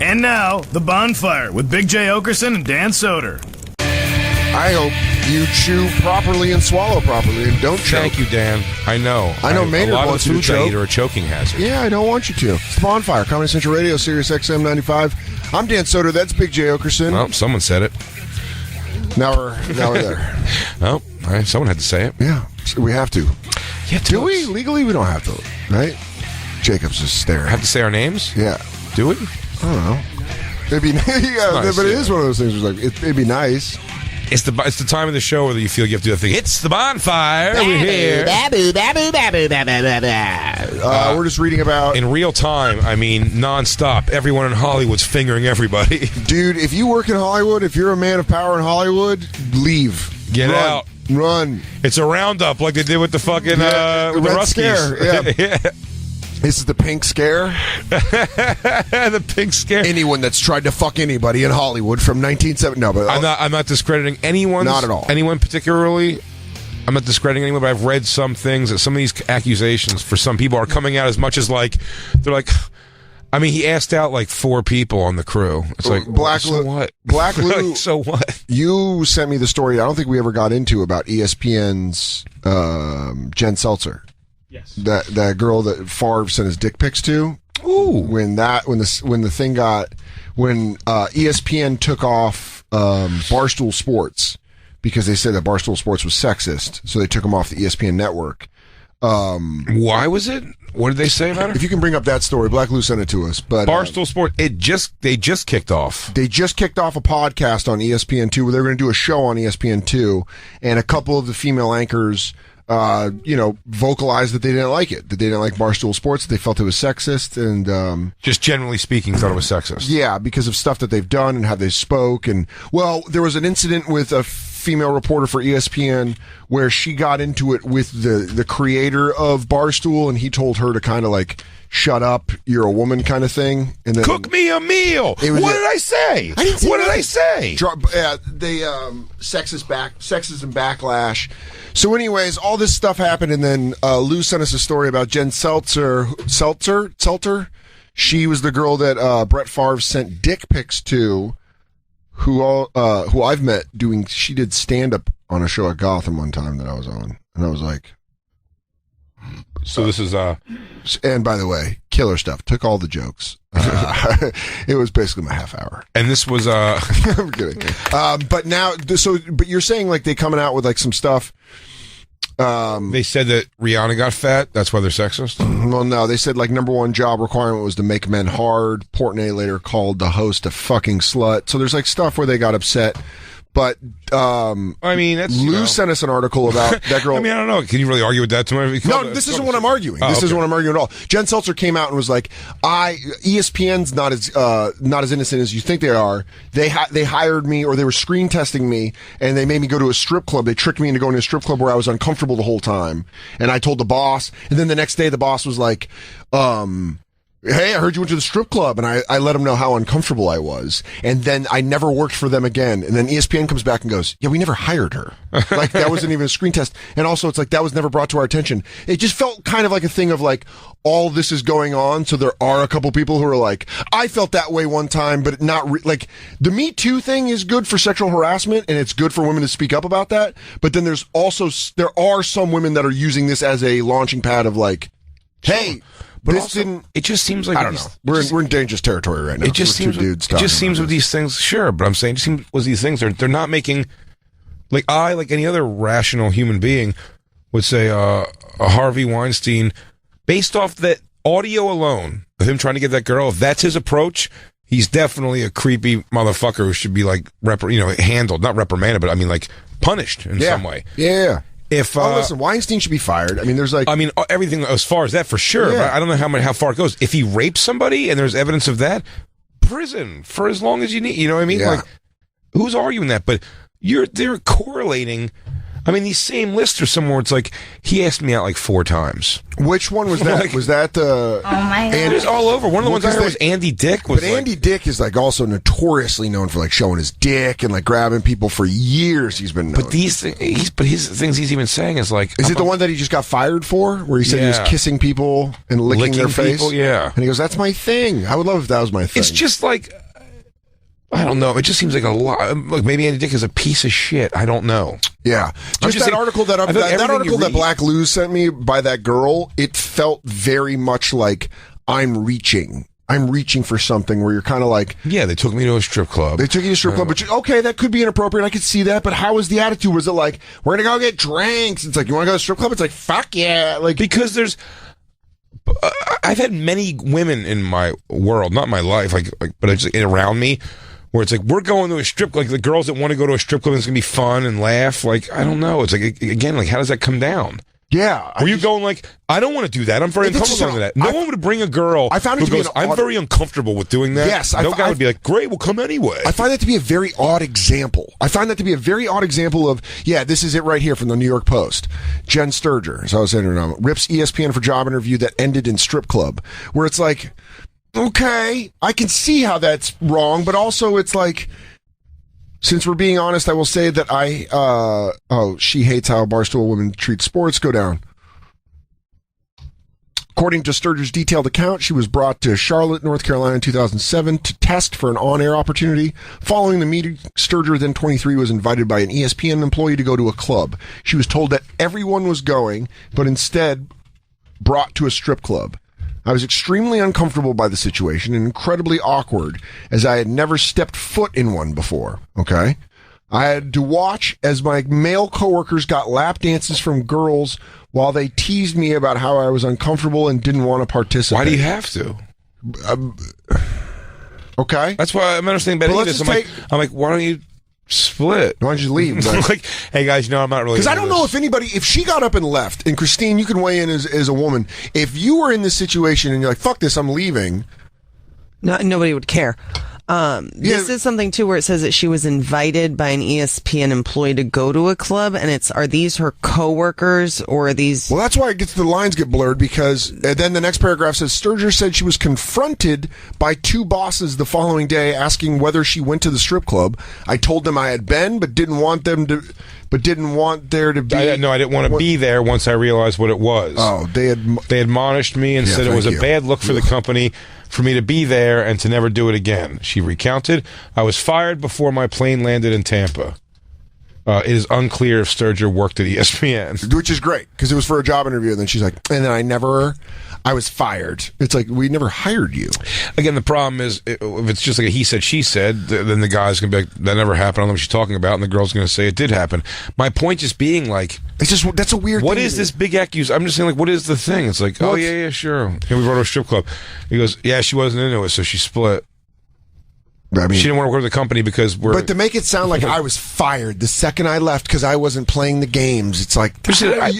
And now, The Bonfire with Big J. Oakerson and Dan Soder. I hope you chew properly and swallow properly and don't choke. Thank you, Dan. I know. Maynard a lot wants of you the to foods I choke. eat are a choking hazard. Yeah, I don't want you to. It's The Bonfire, Comedy Central Radio, Sirius XM 95. I'm Dan Soder. That's Big J. Oakerson. Well, someone said it. Now we're there. Oh, all right, someone had to say it. Yeah, so we have to. Yeah, Do we? Legally, we don't have to, right? Jacob's just staring. have to say our names? Yeah. Do we? I don't know. It'd be nice, but it is one of those things where it's like, it'd be nice. It's the time of the show where you feel you have to do the thing. It's the bonfire. We're here. We're just reading about... In real time, I mean, nonstop. Everyone in Hollywood's fingering everybody. Dude, if you work in Hollywood, if you're a man of power in Hollywood, leave. Get Run. out. Run. It's a roundup like they did with the fucking Red with the Ruskies. Scare, yeah. This is the pink scare. The pink scare. Anyone that's tried to fuck anybody in Hollywood from 1970. No, but I'm not discrediting anyone. Not at all. Anyone particularly. I'm not discrediting anyone, but I've read some things that some of these accusations for some people are coming out as much as like they're like. I mean, he asked out like 4 people on the crew. It's like so what? Black Lou. Like, so what? You sent me the story. I don't think we ever got into about ESPN's Jen Seltzer. Yes. That girl that Favre sent his dick pics to. Ooh. When ESPN took off Barstool Sports because they said that Barstool Sports was sexist, so they took him off the ESPN network. Why was it? What did they say about it? If you can bring up that story, Black Lou sent it to us. But Barstool Sport, they just kicked off. They just kicked off a podcast on ESPN2 where they're going to do a show on ESPN2, and a couple of the female anchors, vocalized that they didn't like it, that they didn't like Barstool Sports, that they felt it was sexist, and just generally speaking, thought it was sexist. Yeah, because of stuff that they've done and how they spoke, and well, there was an incident with a female reporter for ESPN where she got into it with the creator of Barstool, and he told her to kind of like shut up, you're a woman kind of thing. And then cook me a meal. What did I say? What did I say? Sexism backlash. So anyways, all this stuff happened, and then Lou sent us a story about Jen Seltzer. She was the girl that Brett Favre sent dick pics to, who I've met she did stand-up on a show at Gotham one time that I was on, and I was like... So this is and by the way, killer stuff. Took all the jokes. It was basically my half hour. And this was I'm kidding. But you're saying like they coming out with like some stuff. They said that Rihanna got fat. That's why they're sexist. Well, no, they said like number one job requirement was to make men hard. Portnoy later called the host a fucking slut. So there's like stuff where they got upset. But I mean, that's Lou sent us an article about that girl. I mean, I don't know. Can you really argue with that too much? No, this isn't what I'm arguing. This isn't what I'm arguing at all. Jen Seltzer came out and was like, ESPN's not as innocent as you think they are. They hired me, or they were screen testing me, and they made me go to a strip club. They tricked me into going to a strip club where I was uncomfortable the whole time. And I told the boss, and then the next day the boss was like, hey, I heard you went to the strip club, and I let them know how uncomfortable I was. And then I never worked for them again. And then ESPN comes back and goes, yeah, we never hired her. Like, that wasn't even a screen test. And also, it's like, that was never brought to our attention. It just felt kind of like a thing of like, all this is going on, so there are a couple people who are like, I felt that way one time, but not like, the Me Too thing is good for sexual harassment, and it's good for women to speak up about that. But then there are some women that are using this as a launching pad of like, hey, but this also, didn't. It just seems like I don't know. We're in dangerous territory right now. It just seems. It just seems with these things. Sure, but I'm saying, it seems with these things, they're not making. Like any other rational human being, would say a Harvey Weinstein, based off that audio alone of him trying to get that girl. If that's his approach, he's definitely a creepy motherfucker who should be like handled, not reprimanded, but I mean like punished in some way. Yeah. If listen, Weinstein should be fired. I mean, there's like, everything as far as that for sure. Yeah. But I don't know how far it goes. If he rapes somebody and there's evidence of that, prison for as long as you need. You know what I mean? Yeah. Like, who's arguing that? But they're correlating. I mean, these same lists are somewhere where it's like, he asked me out like 4 times. Which one was that? Was that the... Oh, my God. And it's all over. One of the ones I heard was Andy Dick. But Andy Dick is like also notoriously known for like showing his dick and like grabbing people for years. He's been known. But his things he's even saying is like... Is it the one that he just got fired for? Where he said he was kissing people and licking their face? People, yeah. And he goes, that's my thing. I would love if that was my thing. It's just like... I don't know. It just seems like a lot. Look, maybe Andy Dick is a piece of shit. I don't know. Yeah, just that article that article that Black Luz sent me by that girl. It felt very much like I'm reaching for something where you're kind of like, yeah, they took me to a strip club. They took you to a strip club, but okay, that could be inappropriate. I could see that, but how was the attitude? Was it like, we're gonna go get drinks? It's like, you want to go to a strip club? It's like, fuck yeah, like because there's. I've had many women in my world, not my life, but just around me. Where it's like, we're going to a strip, like the girls that want to go to a strip club and it's going to be fun and laugh. Like, I don't know. It's like, again, like, how does that come down? Yeah. Were you going like, I don't want to do that. I'm very uncomfortable with that. No one would bring a girl. I found it to be I'm very uncomfortable with doing that. Yes. No guy would be like, great, we'll come anyway. I find that to be a very odd example. Of, yeah, this is it right here from the New York Post. Jen Sturger, as I was saying her name, rips ESPN for job interview that ended in strip club. Where it's like, okay, I can see how that's wrong, but also it's like, since we're being honest, I will say that she hates how Barstool women treat sports. Go down. According to Sturger's detailed account, she was brought to Charlotte, North Carolina in 2007 to test for an on-air opportunity. Following the meeting, Sturger, then 23, was invited by an ESPN employee to go to a club. She was told that everyone was going, but instead brought to a strip club. I was extremely uncomfortable by the situation and incredibly awkward, as I had never stepped foot in one before, okay? I had to watch as my male coworkers got lap dances from girls while they teased me about how I was uncomfortable and didn't want to participate. Why do you have to? Okay. That's why I'm understanding better this. I'm like, why don't you split? Why don't you leave? Like, hey guys, I'm not really. Because I don't know if she got up and left, and Christine, you can weigh in as a woman. If you were in this situation and you're like, fuck this, I'm leaving. No, nobody would care. This is something too where it says that she was invited by an ESPN employee to go to a club, and are these her coworkers or are these? Well, that's why the lines get blurred, because then the next paragraph says Sturger said she was confronted by 2 bosses the following day asking whether she went to the strip club. I told them I had been, but didn't want there to be. I didn't want to be there once I realized what it was. Oh, they admonished me and said it was a bad look for the company for me to be there and to never do it again. She recounted, I was fired before my plane landed in Tampa. It is unclear if Sturger worked at ESPN. Which is great, because it was for a job interview, and then she's like, and then I was fired. It's like, we never hired you. Again, the problem is, if it's just like a he said, she said, then the guy's going to be like, that never happened, I don't know what she's talking about, and the girl's going to say it did happen. My point just being like, that's a weird thing. What is this big accusation? I'm just saying, like, what is the thing? It's like, yeah, sure. And we go to a strip club. He goes, yeah, she wasn't into it, so she split. I mean, she didn't want to work with the company because But to make it sound like I was fired the second I left because I wasn't playing the games, it's like,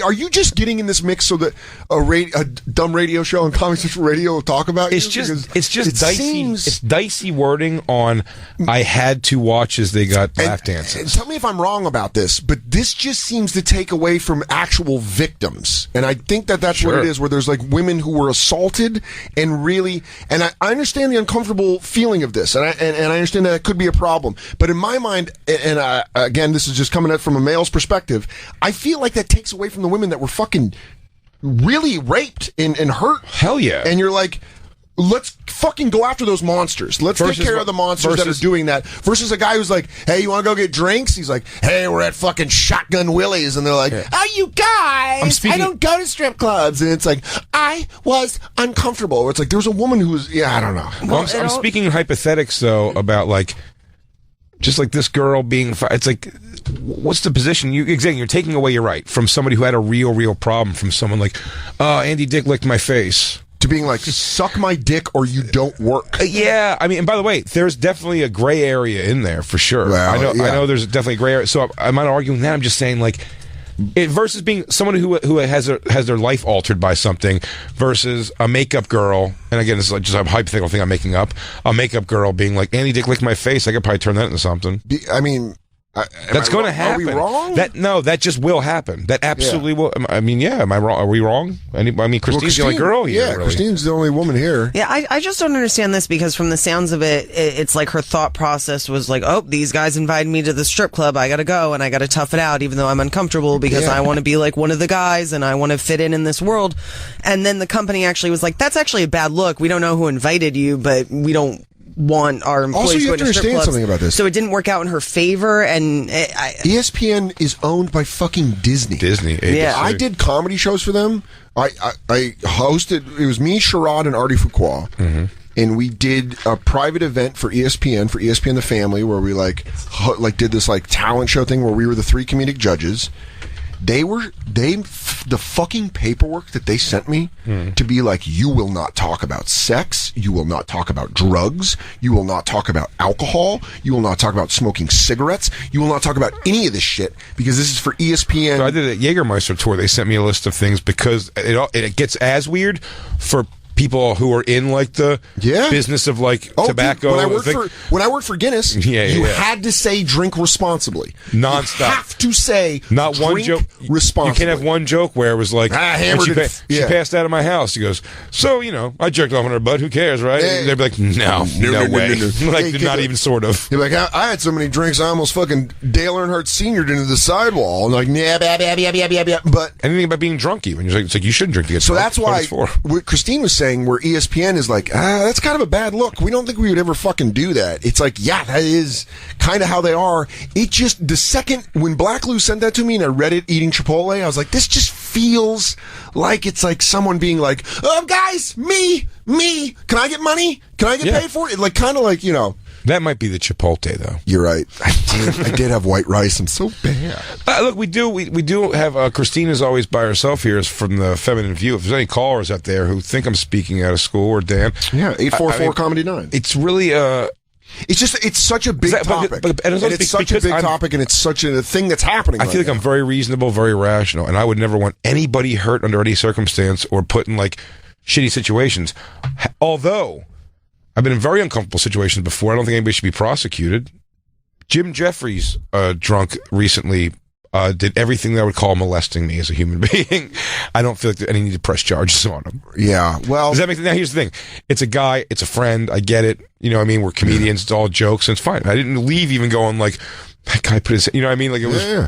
are you just getting in this mix so that a dumb radio show on Comedy Central Radio will talk about you? It's just dicey. It's dicey wording on. I had to watch as they got lap dances. And tell me if I'm wrong about this, but this just seems to take away from actual victims, and I think that's what it is. Where there's like women who were assaulted and really, and I understand the uncomfortable feeling of this, and I understand that it could be a problem. But in my mind, and again, this is just coming up from a male's perspective, I feel like that takes away from the women that were fucking really raped and hurt. Hell yeah. And you're like, let's fucking go after those monsters. Let's take care of the monsters that are doing that. Versus a guy who's like, hey, you want to go get drinks? He's like, hey, we're at fucking Shotgun Willie's. And they're like, oh, you guys, I don't go to strip clubs. And it's like, I was uncomfortable. It's like, there was a woman who was, I don't know. Well, I'm speaking in hypothetics, though, about like, just like this girl being, it's like, what's the position? You're taking away your right from somebody who had a real problem from someone like, Andy Dick licked my face. To being like, suck my dick or you don't work. Yeah, I mean, and by the way, there's definitely a gray area in there for sure. Well, I know there's definitely a gray area. So I'm not arguing that. I'm just saying, like, versus being someone who has their life altered by something versus a makeup girl. And again, this is like just a hypothetical thing I'm making up. A makeup girl being like, Andy Dick licked my face. I could probably turn that into something. I mean, That's going to happen. Are we wrong? That just will happen. That absolutely will. I mean, yeah. Am I wrong? Are we wrong? Christine's the only girl here. Yeah, really. Christine's the only woman here. Yeah, I just don't understand this because from the sounds of it, it's like her thought process was like, oh, these guys invited me to the strip club. I got to go and I got to tough it out even though I'm uncomfortable because I want to be like one of the guys and I want to fit in this world. And then the company actually was like, that's actually a bad look. We don't know who invited you, but we don't want our employees also, you have to understand something about this. So it didn't work out in her favor, and ESPN is owned by fucking Disney. Yeah. I did comedy shows for them. I hosted. It was me, Sherrod, and Artie Fuqua, and we did a private event for ESPN the Family, where we did this talent show thing where we were the 3 comedic judges. The fucking paperwork that they sent me to be like, you will not talk about sex, you will not talk about drugs, you will not talk about alcohol, you will not talk about smoking cigarettes, you will not talk about any of this shit because this is for ESPN. So I did a Jägermeister tour. They sent me a list of things because it gets as weird for people who are in the business of tobacco. Dude, when I worked for Guinness, you had to say drink responsibly. Nonstop. You have to say not one joke responsibly. You can't have one joke where it was like she passed out of my house. He goes, so I jerked off on her butt. Who cares, right? They'd be like, no way. Not even sort of. You're like, I had so many drinks, I almost fucking Dale Earnhardt Sr.'d into the sidewall. And like, yeah. But anything about being drunk, even it's like you shouldn't drink to get drunk. So that's why what Christine was saying, where ESPN is like, that's kind of a bad look. We don't think we would ever fucking do that. It's like, yeah, that is kind of how they are. It just, the second when Black Lou sent that to me and I read it eating Chipotle, I was like, this just feels like it's like someone being like, oh, guys, me, can I get money? Can I get paid for it? Like, kind of like, That might be the Chipotle, though. You're right. I did have white rice. I'm so bad. Look, we do have Christine is always by herself here from the Feminine View. If there's any callers out there who think I'm speaking out of school or Dan, 844 Comedy 9. It's really it's such a big topic. It's such a big topic, and it's such a thing that's happening. I feel like I'm very reasonable, very rational, and I would never want anybody hurt under any circumstance or put in shitty situations. Although I've been in very uncomfortable situations before. I don't think anybody should be prosecuted. Jim Jeffries, drunk recently, did everything that I would call molesting me as a human being. I don't feel like any need to press charges on him. Yeah, well... Does that make sense? Now, here's the thing. It's a guy. It's a friend. I get it. You know what I mean? We're comedians. It's all jokes, and it's fine. I didn't leave even going that guy put his... You know what I mean?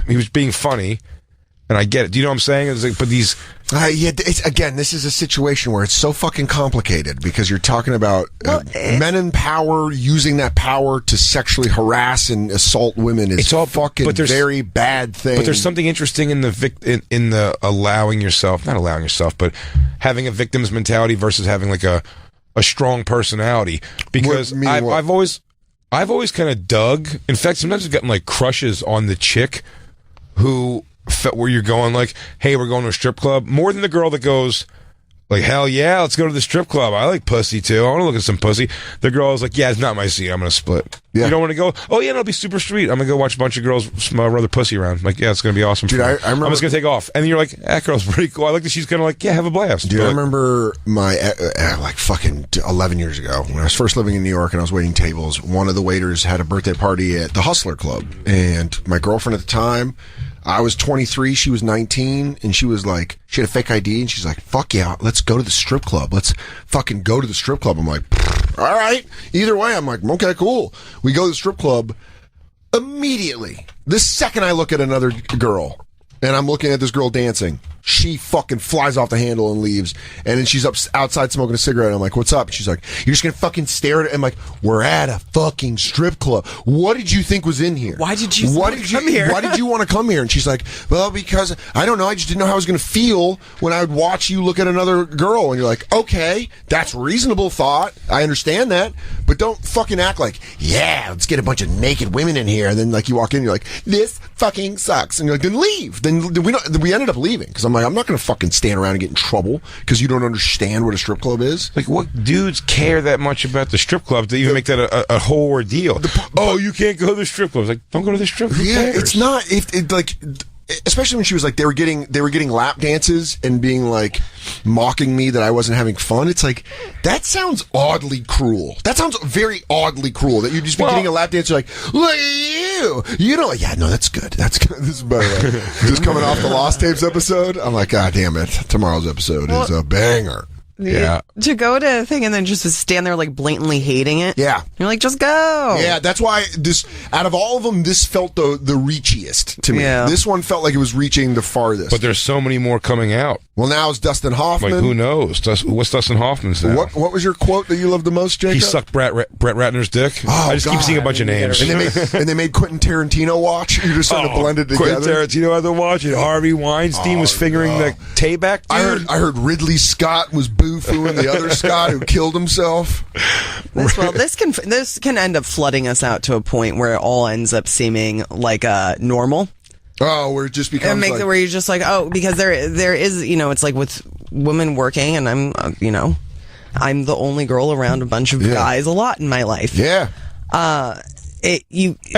He was being funny. And I get it. Do you know what I'm saying? It's but these... this is a situation where it's so fucking complicated because you're talking about men in power using that power to sexually harass and assault women. It's all fucking very bad thing. But there's something interesting in the in the not allowing yourself, but having a victim's mentality versus having a strong personality. Because I've always kind of dug. In fact, sometimes I've gotten crushes on the chick who... where you're going hey, we're going to a strip club, more than the girl that goes hell yeah, let's go to the strip club. I like pussy too. I want to look at some pussy. The girl is yeah, it's not my scene. I'm going to split. Yeah. You don't want to go, oh yeah, it'll be super sweet. I'm going to go watch a bunch of girls run their pussy around. Yeah, it's going to be awesome. Dude, I remember, I'm just going to take off. And then you're that girl's pretty cool. I like that she's kind of have a blast. Dude, I remember my, fucking 11 years ago when I was first living in New York and I was waiting tables, one of the waiters had a birthday party at the Hustler Club. And my girlfriend at the time, I was 23, she was 19, and she was she had a fake ID, and she's like, fuck yeah, let's go to the strip club. Let's fucking go to the strip club. I'm like, all right. Either way, I'm like, okay, cool. We go to the strip club. Immediately, the second I look at another girl, and I'm looking at this girl dancing, she fucking flies off the handle and leaves. And then she's outside smoking a cigarette. And I'm like, what's up? And she's like, you're just going to fucking stare at it. I'm like, we're at a fucking strip club. What did you think was in here? Why did you come here? Why did you want to come here? And she's like, well, because I don't know. I just didn't know how I was going to feel when I would watch you look at another girl. And you're like, okay, that's reasonable thought. I understand that. But don't fucking act like, yeah, let's get a bunch of naked women in here. And then you walk in and you're like, this fucking sucks. And you're like, then leave. Then we ended up leaving because I'm like, I'm not going to fucking stand around and get in trouble because you don't understand what a strip club is. What dudes care that much about the strip club to even make that a whole ordeal? You can't go to the strip club. It's don't go to the strip club. Yeah, it's not. especially when she was like, they were getting lap dances and being like mocking me that I wasn't having fun. It's like, that sounds oddly cruel. That sounds very oddly cruel that you'd just be getting a lap dance. You're like, look at you. You know, yeah, no, that's good. That's good. This is better. Just coming off the Lost Tapes episode. I'm like, God damn it. Tomorrow's episode is a banger. Yeah. To go to a thing and then just to stand there like blatantly hating it. Yeah. You're like, just go. Yeah, that's why out of all of them, this felt the reachiest to me. Yeah. This one felt like it was reaching the farthest. But there's so many more coming out. Well, now it's Dustin Hoffman. Like, who knows? What's Dustin Hoffman's now? What was your quote that you loved the most, Jacob? He sucked Brett Ratner's dick. Oh, I just keep seeing a bunch of names. And they made Quentin Tarantino watch. You're just starting to blend it together. Quentin Tarantino had to watch it. Harvey Weinstein was fingering the Tay-back dude. I heard Ridley Scott was boo-fooing the other Scott who killed himself. This can end up flooding us out to a point where it all ends up seeming like normal. Oh, where it just becomes where you're just like, oh, because there is, it's like with women working, and I'm I'm the only girl around a bunch of guys a lot in my life. Yeah. And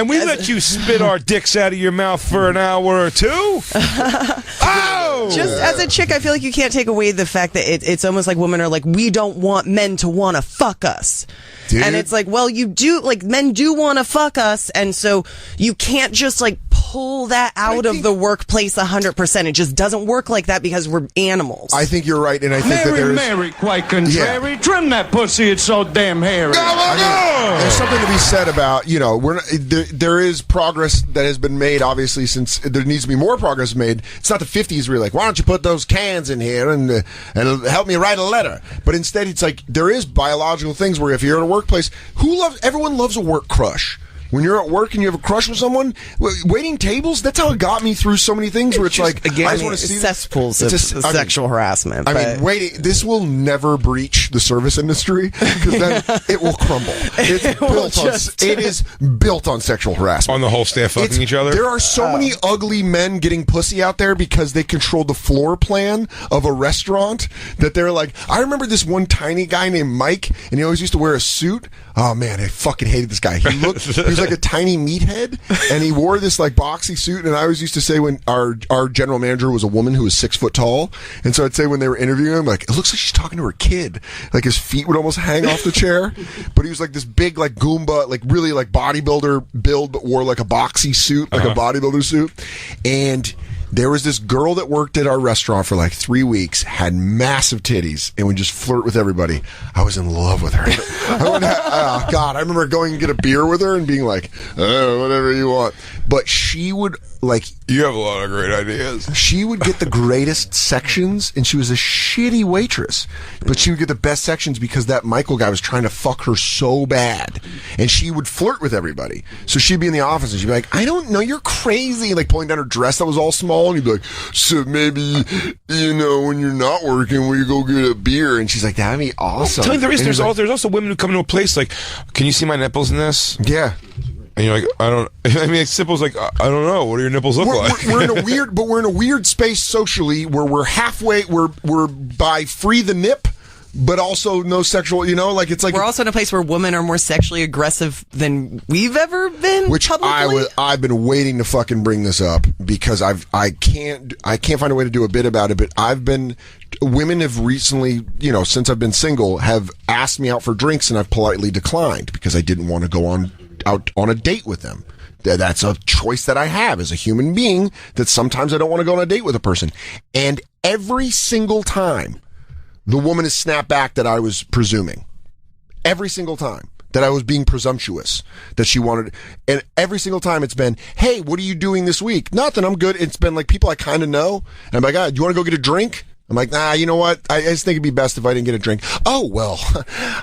we let you spit our dicks out of your mouth for an hour or two? Oh! Just as a chick, I feel like you can't take away the fact that it's almost like women are like, we don't want men to want to fuck us. Dude. And it's like, well, you do, like, men do want to fuck us, and so you can't just, like, pull that out of the workplace 100%. It just doesn't work like that because we're animals. I think you're right, and I think that there's... Mary, quite contrary. Trim that pussy, it's so damn hairy. There's something to be said about, there is progress that has been made, obviously, since there needs to be more progress made. It's not the 50s where you're like, why don't you put those cans in here and help me write a letter? But instead, it's like, there is biological things where if you're at a workplace, everyone loves a work crush. When you're at work and you have a crush with someone, waiting tables, that's how it got me through so many things where it's just, like, again, I just want to see cesspools of sexual harassment. This will never breach the service industry because then it will crumble. It is built on sexual harassment. On the whole staff fucking each other? There are so many ugly men getting pussy out there because they control the floor plan of a restaurant that they're like, I remember this one tiny guy named Mike, and he always used to wear a suit. Oh man, I fucking hated this guy. He was like a tiny meathead, and he wore this like boxy suit. And I always used to say when our general manager was a woman who was 6 foot tall, and so I'd say when they were interviewing him, like, it looks like she's talking to her kid. Like his feet would almost hang off the chair, but he was like this big like Goomba, like really like bodybuilder build, but wore like a boxy suit, like a bodybuilder suit, and. There was this girl that worked at our restaurant for like 3 weeks, had massive titties, and would just flirt with everybody. I was in love with her. I remember going and get a beer with her and being like, whatever you want. But she would, like... You have a lot of great ideas. She would get the greatest sections, and she was a shitty waitress. But she would get the best sections because that Michael guy was trying to fuck her so bad. And she would flirt with everybody. So she'd be in the office, and she'd be like, I don't know, you're crazy. Like pulling down her dress that was all small. And he'd be like, so maybe, when you're not working, will you go get a beer? And she's like, that'd be awesome. Tell me, there's also women who come to a place like, can you see my nipples in this? Yeah. And you're like, I don't. I mean, Simple's like, I don't know. What do your nipples look like? We're in a weird space socially where we're halfway. We're by free the nip, but also no sexual. Like it's like we're also in a place where women are more sexually aggressive than we've ever been. Which publicly. I've been waiting to fucking bring this up because I can't find a way to do a bit about it. But women have recently, since I've been single, have asked me out for drinks, and I've politely declined because I didn't want to go out on a date with them. That's a choice that I have as a human being, that sometimes I don't want to go on a date with a person. And every single time, the woman has snapped back that I was presuming. Every single time. That I was being presumptuous. That she wanted... And every single time it's been, hey, what are you doing this week? Nothing, I'm good. It's been like people I kind of know. And I'm like, do you want to go get a drink? I'm like, nah, you know what? I just think it'd be best if I didn't get a drink. Oh, well,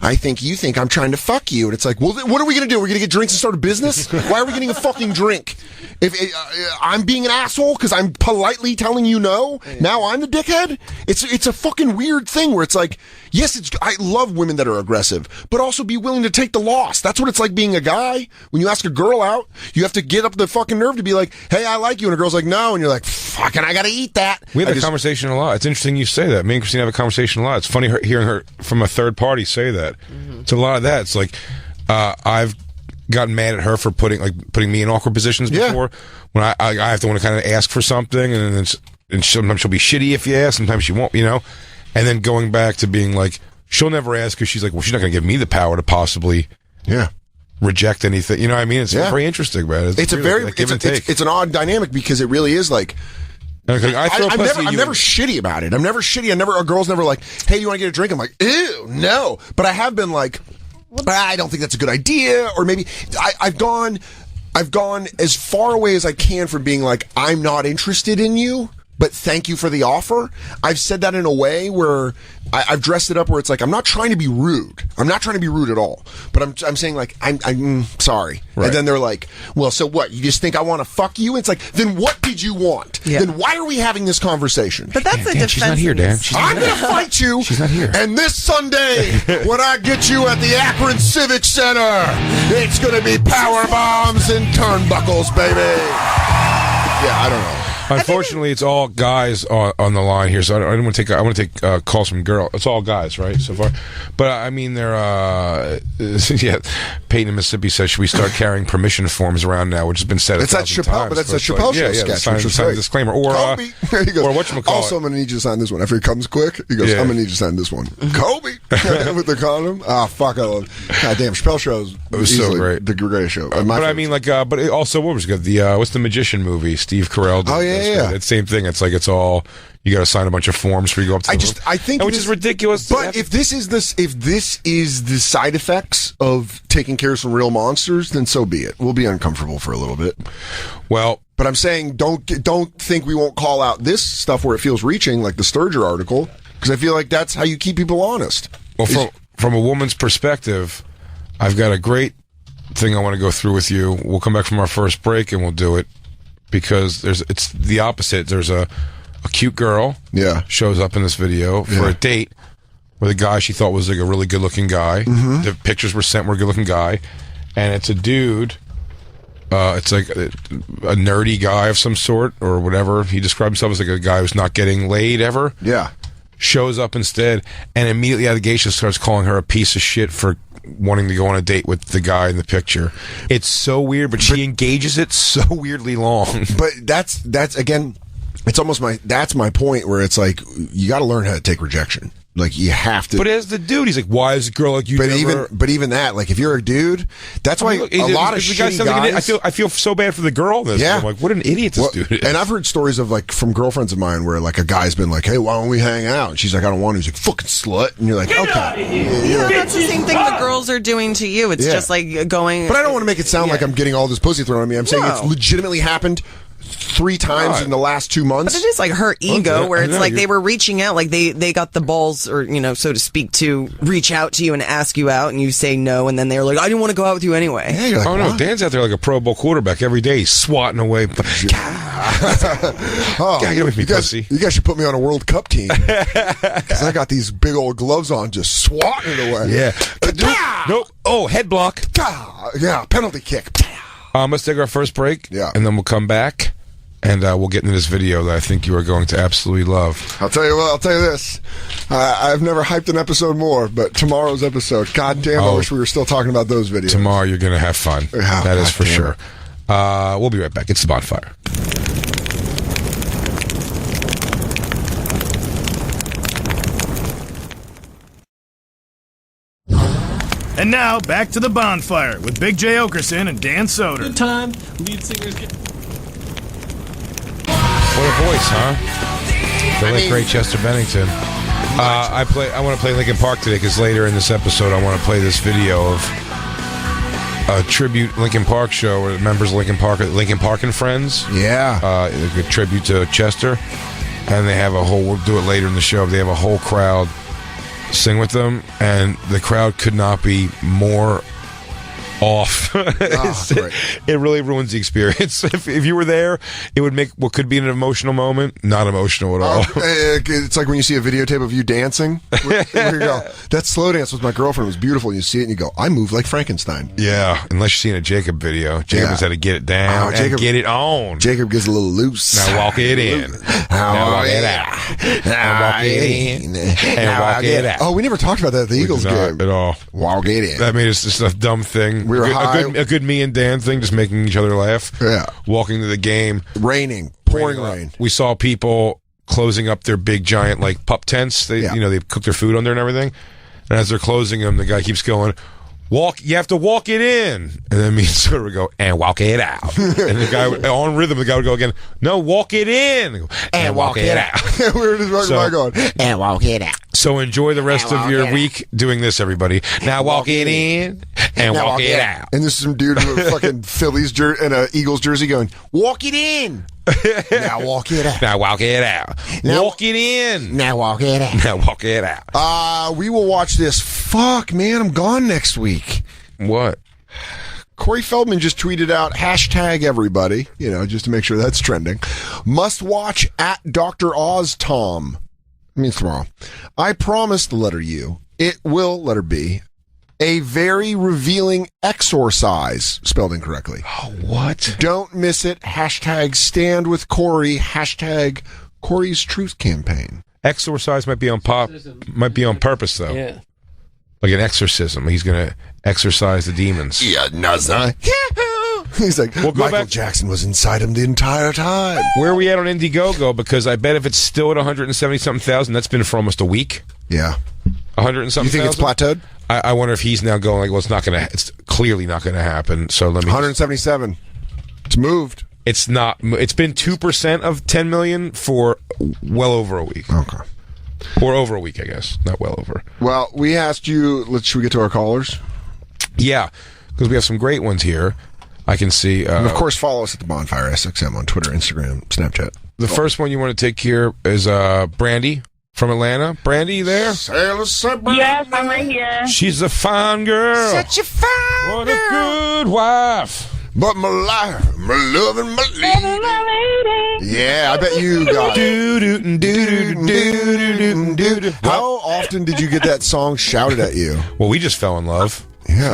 I think you think I'm trying to fuck you. And it's like, well, what are we going to do? We're going to get drinks and start a business? Why are we getting a fucking drink? If I'm being an asshole because I'm politely telling you no, now I'm the dickhead? It's a fucking weird thing where it's like, yes, I love women that are aggressive, but also be willing to take the loss. That's what it's like being a guy. When you ask a girl out, you have to get up the fucking nerve to be like, hey, I like you. And a girl's like, no. And you're like, fucking, I got to eat that. We have a conversation a lot. It's interesting you say that. Me and Christine have a conversation a lot. It's funny hearing her from a third party say that. Mm-hmm. It's a lot of that. It's like, gotten mad at her for putting me in awkward positions before. When I have to want to kind of ask for something, and sometimes she'll be shitty if you ask, sometimes she won't, and then going back to being like, she'll never ask because she's like, well, she's not going to give me the power to possibly reject anything. You know what I mean? It's very interesting, man. It's really, it's an odd dynamic because it really is like. I'm never shitty about it. I'm never shitty. A girl's never like, hey, you want to get a drink? I'm like, ew, no. But I have been like, I don't think that's a good idea. Or maybe I've gone as far away as I can from being like, I'm not interested in you, but thank you for the offer. I've said that in a way where I've dressed it up where it's like, I'm not trying to be rude. I'm not trying to be rude at all. But I'm saying like, I'm sorry. Right. And then they're like, well, so what? You just think I want to fuck you? It's like, then what did you want? Yeah. Then why are we having this conversation? But that's a defense. She's not here, Dan. I'm going to fight you. She's not here. And this Sunday, when I get you at the Akron Civic Center, it's going to be power bombs and turnbuckles, baby. Yeah, I don't know. Unfortunately, it's all guys on the line here, so I don't want to take. I want to take calls from girls. It's all guys, right, so far. But I mean, they're Peyton in Mississippi says, should we start carrying permission forms around now, which has been said. It's that Chappelle, but that's that Chappelle show sketch. Sign a disclaimer, or whatchamacallit. Also, I'm going to need you to sign this one. After he comes quick, he goes, I'm going to need you to sign this one. Kobe with the condom. Fuck, I love. God damn, Chappelle show was so great. The greatest show. But I mean, but also, what was good? What's the Magician movie? Steve Carell. Oh yeah. Yeah. It's the same thing. It's like it's all you got to sign a bunch of forms before you go up to the room. I think which is ridiculous. But if this is the side effects of taking care of some real monsters, then so be it. We'll be uncomfortable for a little bit. Well, but I'm saying don't think we won't call out this stuff where it feels reaching, like the Sturger article, because I feel like that's how you keep people honest. Well, from a woman's perspective, I've got a great thing I want to go through with you. We'll come back from our first break and we'll do it. Because it's the opposite. There's a cute girl shows up in this video for a date with a guy she thought was like a really good looking guy. Mm-hmm. The pictures were sent were a good looking guy, and it's a dude. It's like a nerdy guy of some sort or whatever. He described himself as like a guy who's not getting laid ever. Yeah, shows up instead, and immediately out of the gate she starts calling her a piece of shit for wanting to go on a date with the guy in the picture. It's so weird, but she engages it so weirdly long. But that's again, it's almost that's my point where it's like you got to learn how to take rejection. Like you have to. But as the dude, he's like, "Why is a girl like you?" But even that, like, if you're a dude, that's why a lot of shitty guys. I feel so bad for the girl. In this. I'm like, what an idiot this dude is. And I've heard stories of like from girlfriends of mine where like a guy's been like, "Hey, why don't we hang out?" And she's like, "I don't want to." He's like, "Fucking slut," and you're like, "Okay." Yeah, that's the same thing the girls are doing to you. It's just like going. But I don't want to make it sound like I'm getting all this pussy thrown on me. I'm saying it's legitimately happened 3 times in the last 2 months. But it is like her ego where it's like they were reaching out, like they got the balls, or so to speak, to reach out to you and ask you out, and you say no, and then they're like, I didn't want to go out with you anyway. Yeah, you're like, no, Dan's out there like a Pro Bowl quarterback every day, swatting away. Get away from me, pussy. You guys should put me on a World Cup team because I got these big old gloves on, just swatting it away. Yeah. Nope. Oh, head block. Yeah, penalty kick. Let's take our first break. Yeah. And then we'll come back. And we'll get into this video that I think you are going to absolutely love. I'll tell you this. I've never hyped an episode more, but tomorrow's episode, goddamn, I wish we were still talking about those videos. Tomorrow you're going to have fun. That is for sure. We'll be right back. It's the Bonfire. And now, back to the Bonfire with Big J. Oakerson and Dan Soder. Good time. Lead singers get... What a voice, huh? The late great Chester Bennington. I want to play Linkin Park today because later in this episode I want to play this video of a tribute Linkin Park show where members of Linkin Park and Friends. Yeah. A tribute to Chester, and they have we'll do it later in the show. They have a whole crowd sing with them, and the crowd could not be more off. It really ruins the experience. If you were there, it would make what could be an emotional moment not emotional at all. It's like when you see a videotape of you dancing. Where you go, that slow dance with my girlfriend was beautiful. You see it and you go, I move like Frankenstein. Yeah, unless you're seeing a Jacob video. Jacob has had to get it down and get it on. Jacob gets a little loose. Now walk it in. Now walk it out. Now walk it in. And walk it out. Oh, we never talked about that at the Eagles game. At all. Walk it in. That made us just a dumb thing. We were high. A good me and Dan thing, just making each other laugh. Yeah. Walking to the game. Raining. Pouring rain. We saw people closing up their big giant like pup tents. They they cook their food under and everything. And as they're closing them, the guy keeps going, you have to walk it in. And then me and Soder would go, and walk it out. And the guy on rhythm, the guy would go again, no, walk it in. And walk it out. We were just going, and walk it out. So enjoy the rest of your week doing this, everybody. Now walk it in and walk it out. And this is some dude with a fucking Phillies and an Eagles jersey going, walk it in. Now walk it out. Now walk it out. Now, walk it in. Now walk it out. Now walk it out. We will watch this. Fuck, man, I'm gone next week. What? Corey Feldman just tweeted out hashtag everybody, just to make sure that's trending. Must watch at Dr. Oz Tom. Means tomorrow. I promise the letter U. It will, letter B, a very revealing exorcise, spelled incorrectly. Oh, what? Don't miss it. Hashtag stand with Corey. Hashtag Corey's Truth Campaign. Exorcise might be on purpose, though. Yeah. Like an exorcism. He's going to exorcise the demons. Yeah, Nazna. He's like, Michael Jackson was inside him the entire time. Where are we at on Indiegogo? Because I bet if it's still at 170-something thousand, that's been for almost a week. Yeah. 100-something. You think it's plateaued? I wonder if he's now going like, well, it's clearly not going to happen. So let me. 177. It's moved. It's not. It's been 2% of 10 million for well over a week. Okay. Or over a week, I guess. Not well over. Well, we asked you. Should we get to our callers? Yeah, because we have some great ones here. I can see. And of course, follow us at the Bonfire SXM on Twitter, Instagram, Snapchat. The first one you want to take here is Brandy from Atlanta. Brandy, you there? Yes, I'm right here. She's a fine girl. Such a fine What a good wife. But my life, my love, and my lady. Yeah, I bet you got it. How often did you get that song shouted at you? Well, we just fell in love. Yeah.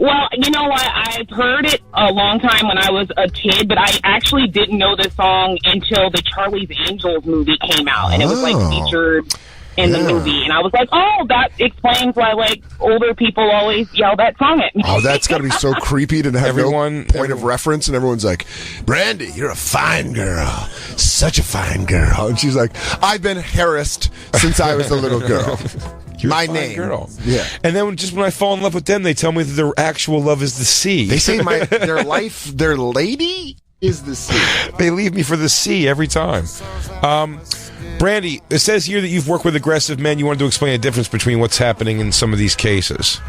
Well, you know what? I've heard it a long time when I was a kid, but I actually didn't know the song until the Charlie's Angels movie came out, and it was featured in the movie, and I was like, oh, that explains why older people always yell that song at me. Oh, that's got to be so creepy to have no point of reference, and everyone's like, Brandy, you're a fine girl, such a fine girl, and she's like, I've been harassed since I was a little girl. You're my a fine name, girl. Yeah. And then when I fall in love with them, they tell me that their actual love is the sea. They say their lady is the sea. They leave me for the sea every time. Brandy, it says here that you've worked with aggressive men. You wanted to explain the difference between what's happening in some of these cases.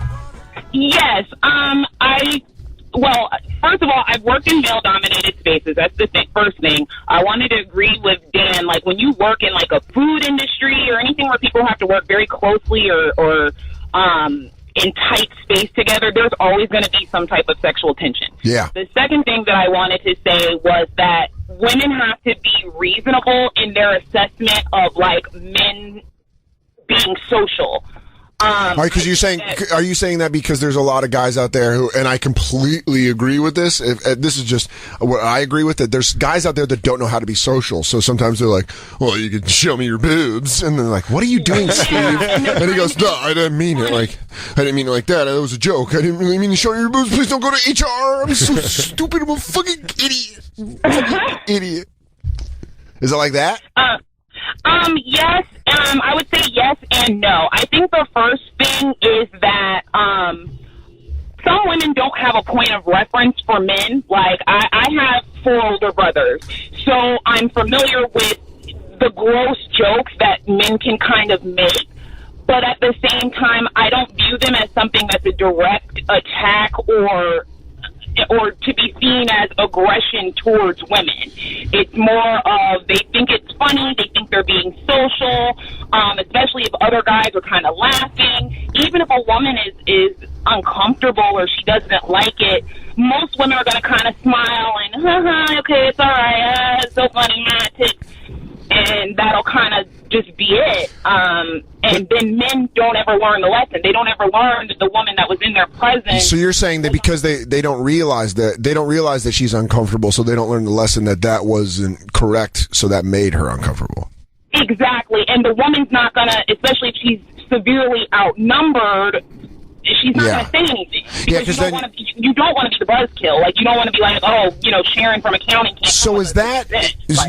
Yes. Well, first of all, I've worked in male-dominated spaces. That's the first thing. I wanted to agree with Dan. Like, when you work in, a food industry or anything where people have to work very closely or in tight space together, there's always going to be some type of sexual tension. Yeah. The second thing that I wanted to say was that women have to be reasonable in their assessment of, men being social. All right, because are you saying that because there's a lot of guys out there who, and I completely agree with this. This is just what I agree with, that there's guys out there that don't know how to be social. So sometimes they're like, well, you can show me your boobs. And they're like, what are you doing, Steve? And he goes, no, I didn't mean it I didn't mean it like that. It was a joke. I didn't really mean to show you your boobs. Please don't go to HR. I'm so stupid. I'm a fucking idiot. Fucking idiot. Is it like that? Yes. I would say yes and no. I think the first thing is that some women don't have a point of reference for men. I have 4 older brothers, so I'm familiar with the gross jokes that men can kind of make. But at the same time, I don't view them as something that's a direct attack or to be seen as aggression towards women. It's more of they think it's funny, they think they're being social, especially if other guys are kind of laughing. Even if a woman is uncomfortable or she doesn't like it, most women are going to kind of smile and, okay, it's all right, it's so funny, and that'll kind of just be it. And then men don't ever learn the lesson. They don't ever learn that the woman that was in their presence. So you're saying that because they don't realize that she's uncomfortable, so they don't learn the lesson that wasn't correct, so that made her uncomfortable. Exactly. And the woman's not gonna, especially if she's severely outnumbered, she's not Yeah. going to say anything. Yeah, Because 'cause you don't want to be the buzzkill. Like, you don't want to be like, oh, Sharon from accounting. So is that,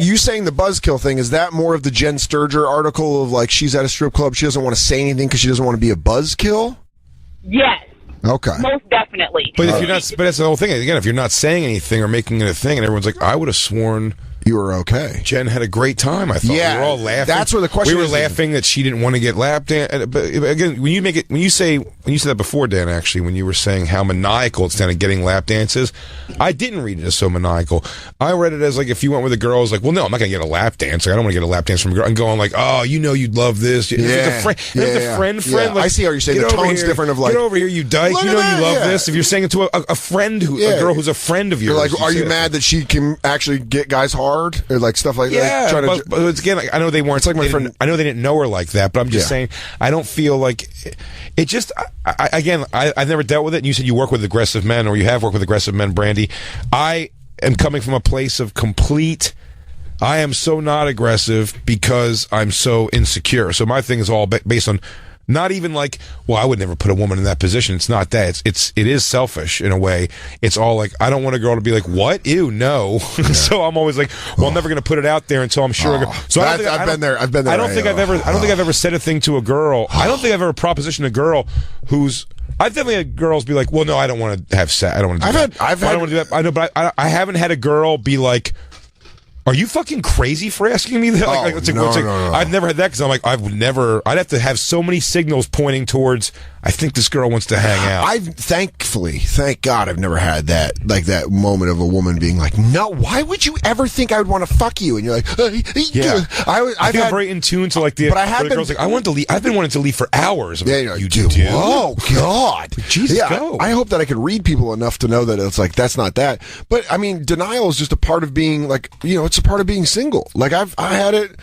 you saying the buzzkill thing, is that more of the Jen Sturger article of like she's at a strip club, she doesn't want to say anything because she doesn't want to be a buzzkill? Yes. Okay. Most definitely. But if you're not, but that's the whole thing. Again, if you're not saying anything or making it a thing, and everyone's like, I would have sworn you were okay. Jen had a great time. I thought Yeah, we were all laughing. that's where the question we were is. laughing that she didn't want to get lap danced. But again, when you said that before, Dan, actually, when you were saying how maniacal it's down to getting lap dances, I didn't read it as so maniacal. I read it as like if you went with a girl, it's like, well, no, I'm not gonna get a lap dance. Like, I don't want to get a lap dance from a girl. And going like, oh, you'd love this. If it's a friend, if it's a friend. Yeah. Like, I see how you're saying get the over tone's here, different of like, get over here, you dyke. Look You at know that, you love yeah. this. If you're saying it to a friend a girl who's a friend of yours, you're like, are you say mad that she can actually get guys hard or like stuff like that? Yeah, Trying to but it's again, like, I know they weren't. It's like my they friend- didn't- I know they didn't know her like that, but I'm just saying, I don't feel like it. Just I've never dealt with it. And you said you work with aggressive men, or you have worked with aggressive men, Brandy. I am coming from a place of complete. I am so not aggressive because I'm so insecure. So my thing is all based on. Not even like, well, I would never put a woman in that position. It's not that. It is selfish in a way. It's all like, I don't want a girl to be like, what? Ew, no. So I'm always like, well, I'm never going to put it out there until I'm sure. So I've been there. I've been there. I don't think I've ever said a thing to a girl. I don't think I've ever propositioned a girl who's. I've definitely had girls be like, well, no, I don't want to have sex. I don't want to do that. I don't want to do that. I know, but I haven't had a girl be like, are you fucking crazy for asking me that? No. I've never had that because I'm like, I'd have to have so many signals pointing towards, I think this girl wants to hang out. Thank God, I've never had that, like that moment of a woman being like, no, why would you ever think I would want to fuck you? And you're like, yeah. I feel very in tune to like the, but I have the girl's like, I want to leave. I've been wanting to leave for hours. Yeah, like, you do. Oh God, Jesus, go. I hope that I could read people enough to know that it's like that's not that. But I mean, denial is just a part of being like, it's a part of being single. Like I had it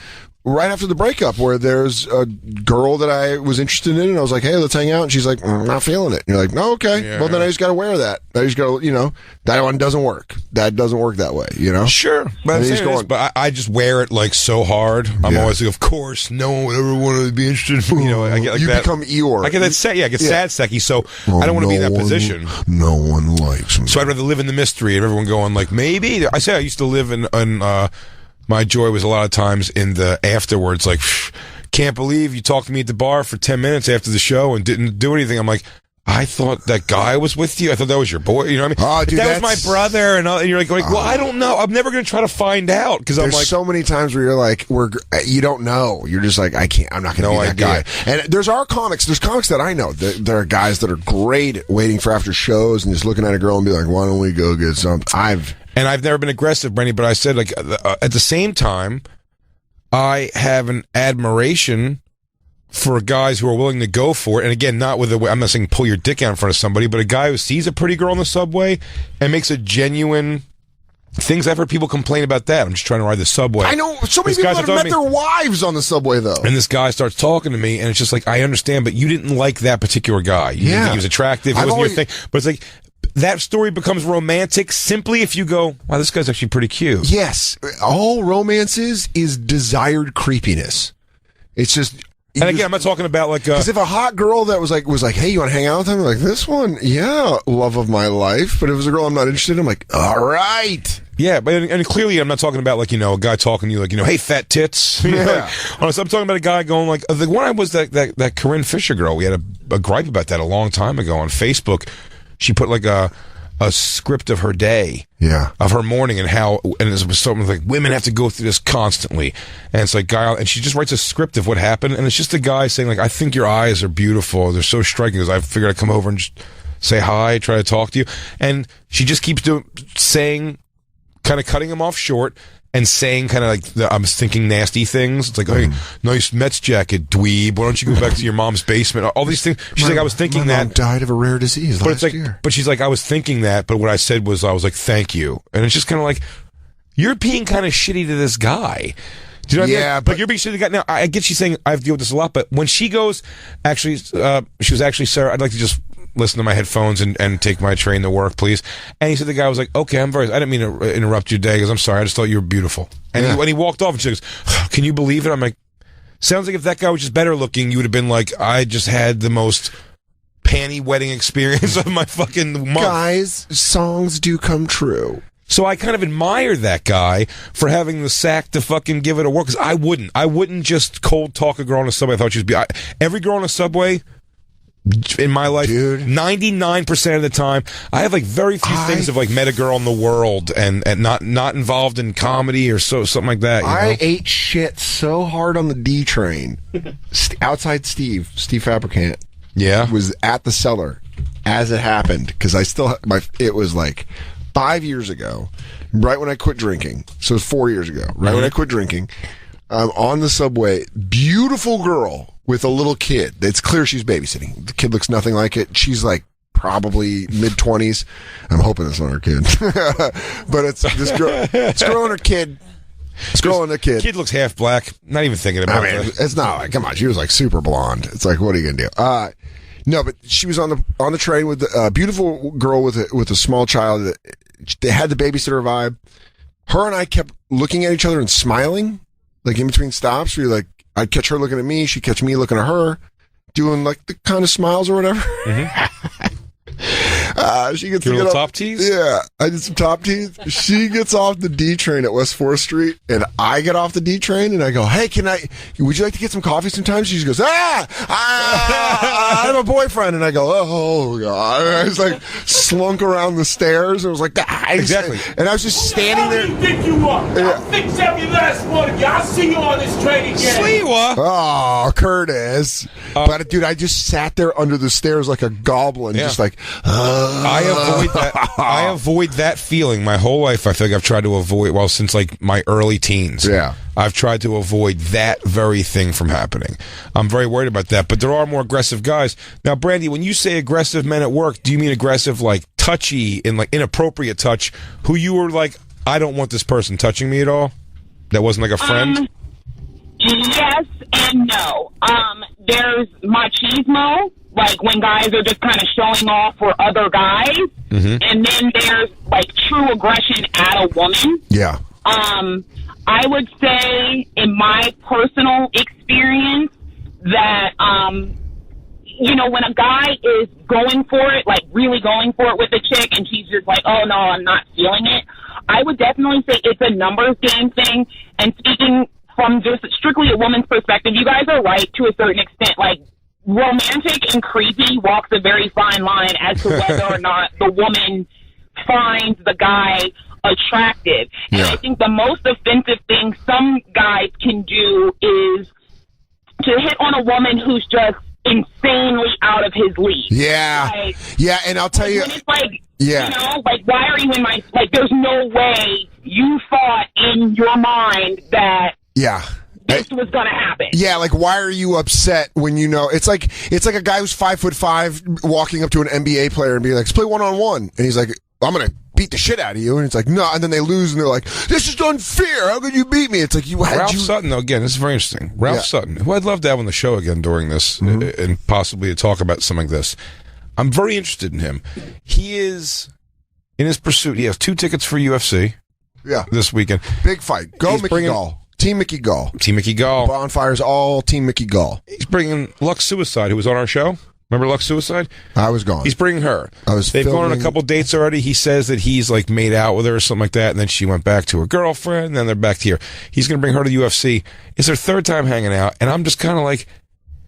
right after the breakup where there's a girl that I was interested in and I was like, hey, let's hang out. And she's like, not feeling it. And you're like, no, okay. Yeah. Well, then I just got to wear that. I just go, that one doesn't work. That doesn't work that way, Sure. But, I just wear it like so hard. I'm always like, of course, no one would ever want to be interested in I get like you that. become Eeyore. I get that sad, I get sad secky, so I don't want to be in that position. No one likes me. So I'd rather live in the mystery of everyone going like, maybe. I say I used to live in my joy was a lot of times in the afterwards, like, can't believe you talked to me at the bar for 10 minutes after the show and didn't do anything. I'm like, I thought that guy was with you. I thought that was your boy. You know what I mean? Oh, dude, that was my brother. And you're like, well, I don't know. I'm never going to try to find out because I'm there's like, so many times where you're like, you don't know. You're just like, I can't. I'm not going to be that guy. And there's comics that I know. There are guys that are great at waiting for after shows and just looking at a girl and be like, why don't we go get something? And I've never been aggressive, Brenny, but I said, like, at the same time, I have an admiration for guys who are willing to go for it. And again, not with I'm not saying pull your dick out in front of somebody, but a guy who sees a pretty girl on the subway and makes a genuine. Things I've heard people complain about that. I'm just trying to ride the subway. I know so many people that have met their wives on the subway, though. And this guy starts talking to me, and it's just like, I understand, but you didn't like that particular guy. You didn't think he was attractive. It wasn't your thing. But it's like, that story becomes romantic simply if you go, wow, this guy's actually pretty cute. Yes. All romances is desired creepiness. It's just... And again, I'm not talking about like... Because if a hot girl that was like, hey, you want to hang out with him? Like, this one, yeah, love of my life. But if it was a girl I'm not interested in, I'm like, all right. Yeah, but and clearly I'm not talking about like, a guy talking to you like, hey, fat tits. Yeah. Honestly, I'm talking about a guy going like, the one I was that Corinne Fisher girl. We had a gripe about that a long time ago on Facebook. She put like a script of her day, of her morning, and it was something like women have to go through this constantly, and it's like and she just writes a script of what happened, and it's just a guy saying like, I think your eyes are beautiful, they're so striking, because I figured I'd come over and just say hi, try to talk to you, and she just keeps saying, kind of cutting him off short. And saying kind of like, I'm thinking nasty things. It's like, hey, nice Mets jacket, dweeb. Why don't you go back to your mom's basement? All these things. She's like, I was thinking my mom died of a rare disease last year. But she's like, I was thinking that. But what I said was, I was like, thank you. And it's just kind of like, you're being kind of shitty to this guy. Do you know what I mean? But you're being shitty to the guy. Now, I get she's saying, I've dealt with this a lot. But when she goes, actually, she was actually, Sarah, I'd like to just listen to my headphones and take my train to work, please. And he said, the guy was like, okay, I didn't mean to interrupt your day because I'm sorry, I just thought you were beautiful. And when he walked off, and she goes, can you believe it? I'm like, sounds like if that guy was just better looking, you would have been like, I just had the most panty wedding experience of my fucking month. Guys, songs do come true. So I kind of admire that guy for having the sack to fucking give it a whirl, because I wouldn't just cold talk a girl on a subway. I thought she'd be every girl on a subway in my life, dude. 99% of the time, I have like very few things of like met a girl in the world and not involved in comedy or something like that. You know? I ate shit so hard on the D train. Outside Steve Fabricant, was at the cellar as it happened, because I still it was like 5 years ago, right when I quit drinking. So it was 4 years ago, right when I quit drinking. I'm on the subway, beautiful girl with a little kid. It's clear she's babysitting. The kid looks nothing like it. She's like probably mid-20s. I'm hoping it's not her kid. But it's this girl and her kid. This girl and a kid. Kid looks half black. Not even thinking about it. It's not like, come on, she was like super blonde. It's like, what are you going to do? No, but she was on the train with a beautiful girl with a small child. They had the babysitter vibe. Her and I kept looking at each other and smiling, like in between stops. I'd catch her looking at me, she'd catch me looking at her, doing like the kind of smiles or whatever. She gets little top teeth? Yeah, I did some top teeth. She gets off the D train at West 4th Street, and I get off the D train, and I go, hey, would you like to get some coffee sometime? She just goes, I have a boyfriend. And I go, oh, God. And I was like, slunk around the stairs. It was like, exactly. And I was just standing there. Who do you think you are? I'll fix every last one of you. I'll see you on this train again. See what? Oh, Curtis. But, dude, I just sat there under the stairs like a goblin, just like, I avoid that feeling my whole life. I feel like I've tried to avoid, since like my early teens. Yeah. I've tried to avoid that very thing from happening. I'm very worried about that, but there are more aggressive guys. Now, Brandy, when you say aggressive men at work, do you mean aggressive, like touchy and like inappropriate touch, who you were like, I don't want this person touching me at all? That wasn't like a friend? Yes and no. There's machismo, like when guys are just kind of showing off for other guys, and then there's like true aggression at a woman. Yeah. I would say, in my personal experience, that when a guy is going for it, like really going for it with a chick, and she's just like, oh no, I'm not feeling it, I would definitely say it's a numbers game thing. And speaking from just strictly a woman's perspective, you guys are right to a certain extent. Like, romantic and creepy walks a very fine line as to whether or not the woman finds the guy attractive. And I think the most offensive thing some guys can do is to hit on a woman who's just insanely out of his league. Yeah. Like, yeah, and I'll tell you. When it's like, like, why are you in my, like, there's no way you thought in your mind that this was gonna happen. Yeah, like, why are you upset when you know it's like a guy who's 5'5" walking up to an NBA player and being like, let's play 1-on-1, and he's like, I'm gonna beat the shit out of you, and it's like, no, and then they lose and they're like, this is unfair, how could you beat me? It's like, Ralph Sutton, though, again, this is very interesting. Ralph Sutton, who I'd love to have on the show again during this, and possibly to talk about something like this. I'm very interested in him. He is in his pursuit. He has 2 tickets for UFC this weekend. Big fight. Go Mickey Gall. Team Mickey Gall. Team Mickey Gall. Bonfire's all Team Mickey Gall. He's bringing Lux Suicide, who was on our show. Remember Lux Suicide? I was gone. He's bringing her. They've gone on a couple dates already. He says that he's like made out with her or something like that, and then she went back to her girlfriend, and then they're back here. He's going to bring her to UFC. It's their 3rd time hanging out, and I'm just kind of like,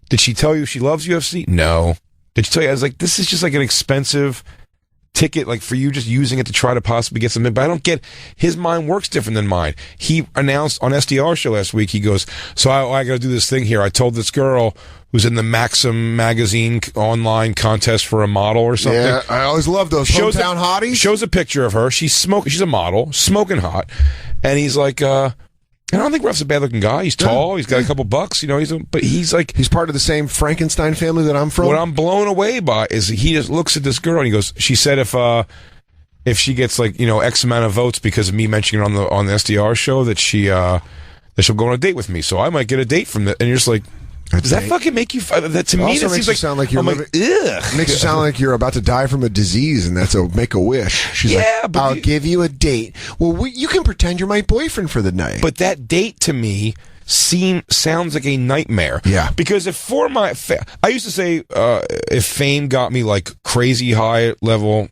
did she tell you she loves UFC? No. Did she tell you? I was like, this is just like an expensive ticket, like for you just using it to try to possibly get something. But I don't get, his mind works different than mine. He announced on SDR show last week, he goes, so I got to do this thing here. I told this girl who's in the Maxim magazine online contest for a model or something. Yeah, I always love those hometown hotties. Shows a picture of her. She's smoking. She's a model, smoking hot. And he's like, I don't think Ruff's a bad looking guy. He's tall. He's got a couple bucks, but he's like, he's part of the same Frankenstein family that I'm from. What I'm blown away by is he just looks at this girl and he goes, she said if she gets like, X amount of votes because of me mentioning it on the SDR show that she'll go on a date with me. So I might get a date from that. And you're just like, does that fucking make you? That to me, also that makes seems you like sound like you're ugh. Makes you sound like you're about to die from a disease, and that's a make a wish. She's like, I'll give you a date. Well, you can pretend you're my boyfriend for the night. But that date to me sounds like a nightmare. Yeah. Because if I used to say if fame got me like crazy high level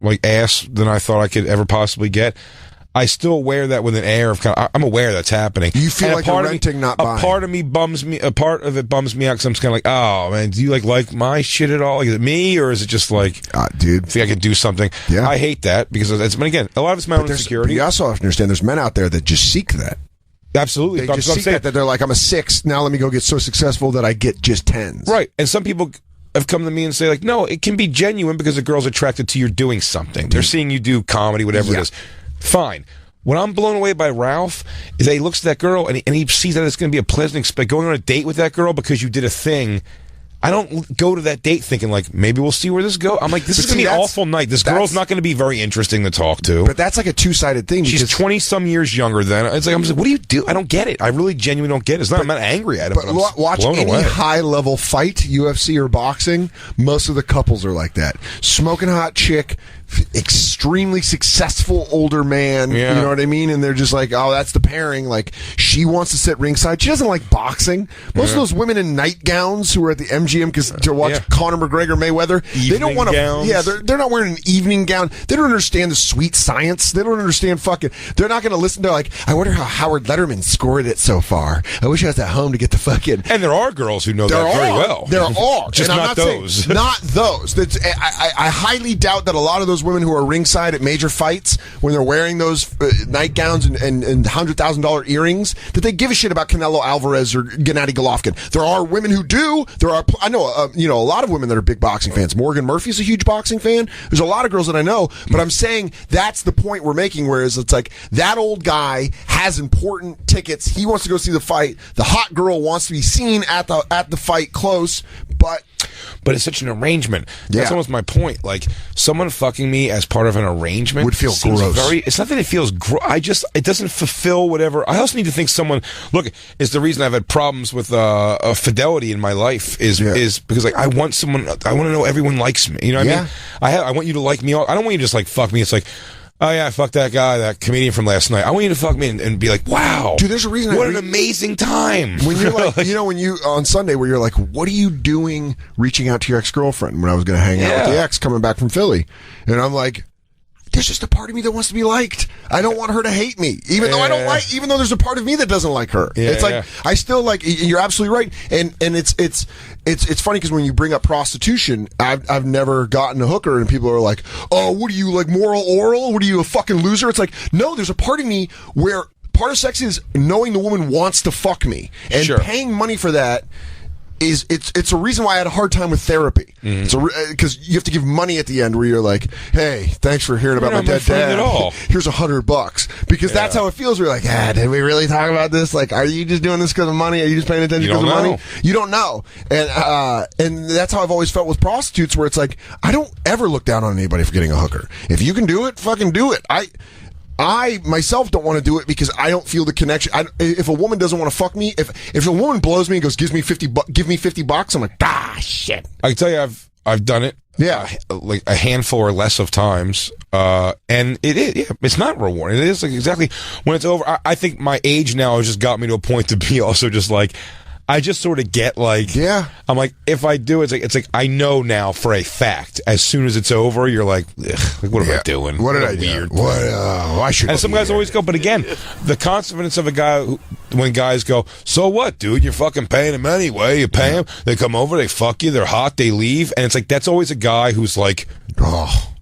like ass than I thought I could ever possibly get, I still wear that with an air of I'm aware that's happening. You feel like you're renting, not buying. A part of it bums me out because I'm just kind of like, oh man, do you like my shit at all? Like, is it me or is it just like, dude, think I could do something? Yeah. I hate that because it's, but again, a lot of it's my own insecurity. You also have to understand there's men out there that just seek that. Absolutely. They just seek that they're like, I'm a 6, now let me go get so successful that I get just 10s. Right. And some people have come to me and say like, no, it can be genuine because a girl's attracted to you doing something. They're seeing you do comedy, whatever it is. Fine. What I'm blown away by Ralph is that he looks at that girl and he sees that it's going to be a pleasant experience. Going on a date with that girl because you did a thing. I don't go to that date thinking like, maybe we'll see where this goes. I'm like, this is going to be an awful night. This girl's not going to be very interesting to talk to. But that's like a two-sided thing. She's 20-some years younger than. It's like, I'm just like, what do you do? I don't get it. I really genuinely don't get it. I'm not angry at it. But watch any high-level fight, UFC or boxing, most of the couples are like that. Smoking hot chick, extremely successful older man, you know what I mean? And they're just like, oh, that's the pairing. Like, she wants to sit ringside. She doesn't like boxing. Most of those women in nightgowns who are at the MGM to watch Conor McGregor Mayweather, they don't want to. Yeah, they're not wearing an evening gown. They don't understand the sweet science. They don't understand fucking. They're not going to listen. They're like, I wonder how Howard Letterman scored it so far. I wish I was at home to get the fucking. And there are girls who know that very well. There are, just not those. Not those. I highly doubt that a lot of those women who are ringside at major fights when they're wearing those nightgowns and $100,000 earrings that they give a shit about Canelo Alvarez or Gennady Golovkin. There are women who do. I know a lot of women that are big boxing fans. Morgan Murphy's a huge boxing fan. There's a lot of girls that I know, but I'm saying that's the point we're making. Whereas it's like that old guy has important tickets. He wants to go see the fight. The hot girl wants to be seen at the fight close, but it's such an arrangement. That's almost my point. Like, someone fucking me as part of an arrangement would feel gross. It's not that it feels gross. It doesn't fulfill whatever. I also need to think someone. Look, it's the reason I've had problems with fidelity in my life is because like I want someone. I want to know everyone likes me. You know what I mean? I want you to like me. I don't want you to just like fuck me. It's like, oh yeah, fuck that guy, that comedian from last night. I want you to fuck me and be like, wow, dude, there's a reason. What an amazing time. When you're like, when you on Sunday where you're like, what are you doing reaching out to your ex-girlfriend when I was going to hang out with the ex coming back from Philly? And I'm like, there's just a part of me that wants to be liked. I don't want her to hate me, even though there's a part of me that doesn't like her. It's like I still like. You're absolutely right, and it's funny because when you bring up prostitution, I've never gotten a hooker, and people are like, oh, what are you, like moral oral? What are you, a fucking loser? It's like, no, there's a part of me where part of sex is knowing the woman wants to fuck me and paying money for that. It's a reason why I had a hard time with therapy. Because you have to give money at the end where you're like, hey, thanks for hearing about my dead dad. At all. Here's $100 because that's how it feels. We're like, did we really talk about this? Like, are you just doing this because of money? Are you just paying attention because of money? You don't know. And that's how I've always felt with prostitutes, where it's like, I don't ever look down on anybody for getting a hooker. If you can do it, fucking do it. I myself don't want to do it because I don't feel the connection. If a woman doesn't want to fuck me, if a woman blows me and goes, give me $50, I'm like, shit. I can tell you, I've done it. Yeah, like a handful or less of times. And it is, it's not rewarding. It is like exactly when it's over. I think my age now has just got me to a point to be also just like, I just sort of get like, I'm like, if I do, it's like I know now for a fact. As soon as it's over, you're like, what am I doing? What did I do? I should. And some guys always go, but again, the confidence of a guy when guys go, so what, dude? You're fucking paying them anyway. You pay them. They come over, they fuck you, they're hot, they leave, and it's like that's always a guy who's like,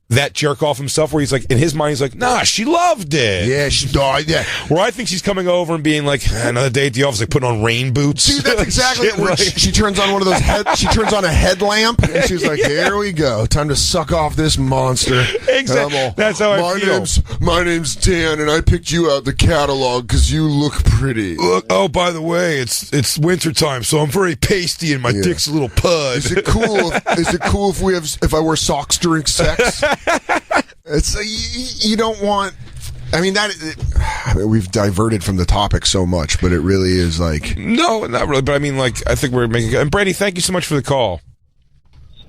that jerk off himself, where he's like, in his mind, he's like, nah, she loved it. Yeah, she died. Yeah. Where I think she's coming over and being like, another day at the office, like putting on rain boots. Dude, that's exactly where like, she turns on one of those she turns on a headlamp and she's like, here we go. Time to suck off this monster. Exactly. That's how I feel. My name's Dan, and I picked you out the catalog because you look pretty. Look, oh, by the way, it's wintertime, so I'm very pasty and my dick's a little pud. Is it cool if I wear socks during sex? It's you don't want. I mean we've diverted from the topic so much, but it really is like no, not really. But I mean, like I think we're making. And Brandy, thank you so much for the call.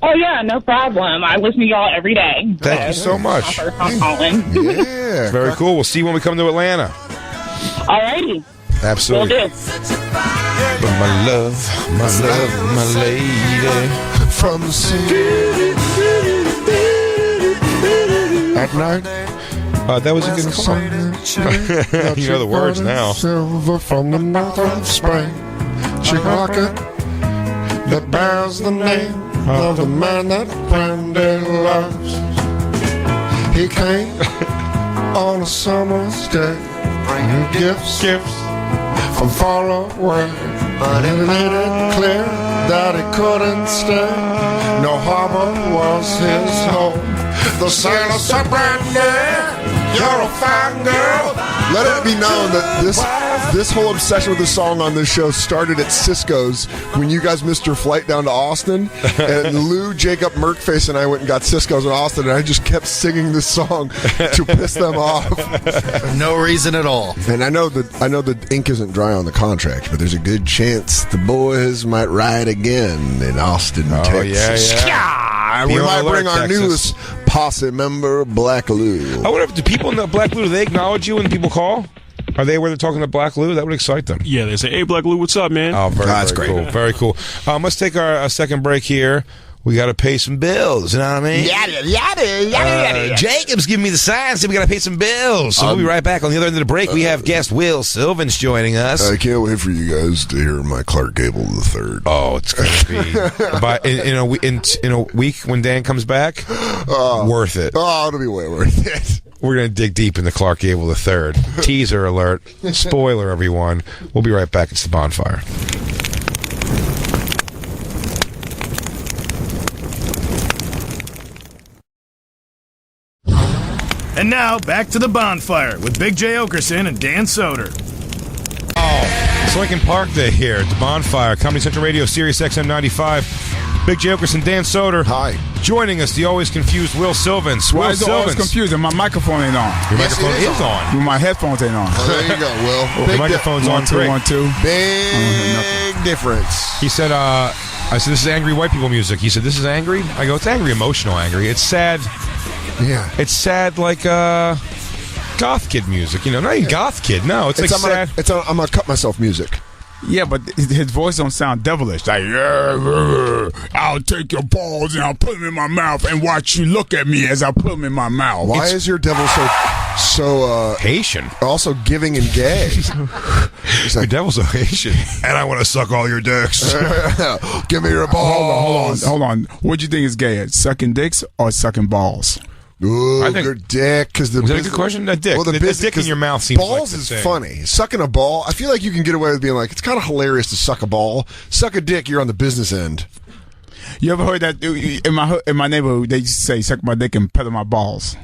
Oh yeah, no problem. I listen to y'all every day. Thank you so much. I'm calling. Yeah, very cool. We'll see you when we come to Atlanta. Alrighty. Absolutely. Will do. But my love, my lady. From the sea. At night. That was a good song. You know the words now. Silver from the mouth of spring. She rocket that bears the name of the man that Brandy loves. He came on a summer's day, bringing gifts from far away. But he made it clear that he couldn't stay. No harbor was his home. The sailor said, Brandy, you're a fine girl. Let it be known that this whole obsession with the song on this show started at Cisco's when you guys missed your flight down to Austin. And Lou, Jacob, Merkface, and I went and got Cisco's in Austin, and I just kept singing this song to piss them off. No reason at all. And I know the ink isn't dry on the contract, but there's a good chance the boys might ride again in Austin, Texas. Yeah. We Be on might alert, bring our Texas. newest posse member, Black Lou. I wonder if do people in the Black Lou, do they acknowledge you when people call? Are they where they're talking to Black Lou? That would excite them. Yeah, they say, "Hey, Black Lou, what's up, man?" Oh, That's very great. cool. Very cool. Let's take our second break here. We got to pay some bills. You know what I mean? Yada. Jacob's giving me the sign. Said we got to pay some bills. So we'll be right back. On the other end of the break, we have guest Will Sylvans joining us. I can't wait for you guys to hear my Clark Gable III. Oh, it's going to be in a week when Dan comes back. Worth it. Oh, it'll be way worth it. We're going to dig deep into Clark Gable III. Teaser alert. Spoiler, everyone. We'll be right back. It's the Bonfire. And now, back to the Bonfire with Big J. Oakerson and Dan Soder. It's Lincoln Park Day here at the Bonfire, Comedy Central Radio, Sirius XM 95. Big J. Oakerson, Dan Soder. Hi. Joining us, the always confused Will Sylvans. Why Will is it always Sylvans. confusing? My microphone ain't on. Your Yes, microphone it is is on. My headphones ain't on. Oh, there you go, Will. Your microphone's on. Great. 1, 2. Big difference. He said, I said, this is angry white people music. He said, this is angry? I go, it's angry, emotional angry. It's sad. Yeah. It's sad like goth kid music. You know, not even goth kid. No, it's like sad. I'm gonna cut myself music. Yeah, but his voice don't sound devilish. Like, yeah, I'll take your balls and I'll put them in my mouth and watch you look at me as I put them in my mouth. Why is your devil so Haitian. also giving and gay? He's Your like, devil's a Haitian. And I want to suck all your dicks. give me your balls. Hold on. What do you think is gay? Sucking dicks or sucking balls? Ooh, I think- your dick. Because the Was that a good question? A dick. Well, The business- dick in 'cause your mouth seems balls like the is same. funny. Sucking a ball, I feel like you can get away with being like, it's kind of hilarious to suck a ball. Suck a dick, you're on the business end. You ever heard that in my neighborhood? They used to say, "Suck my dick and pedal my balls."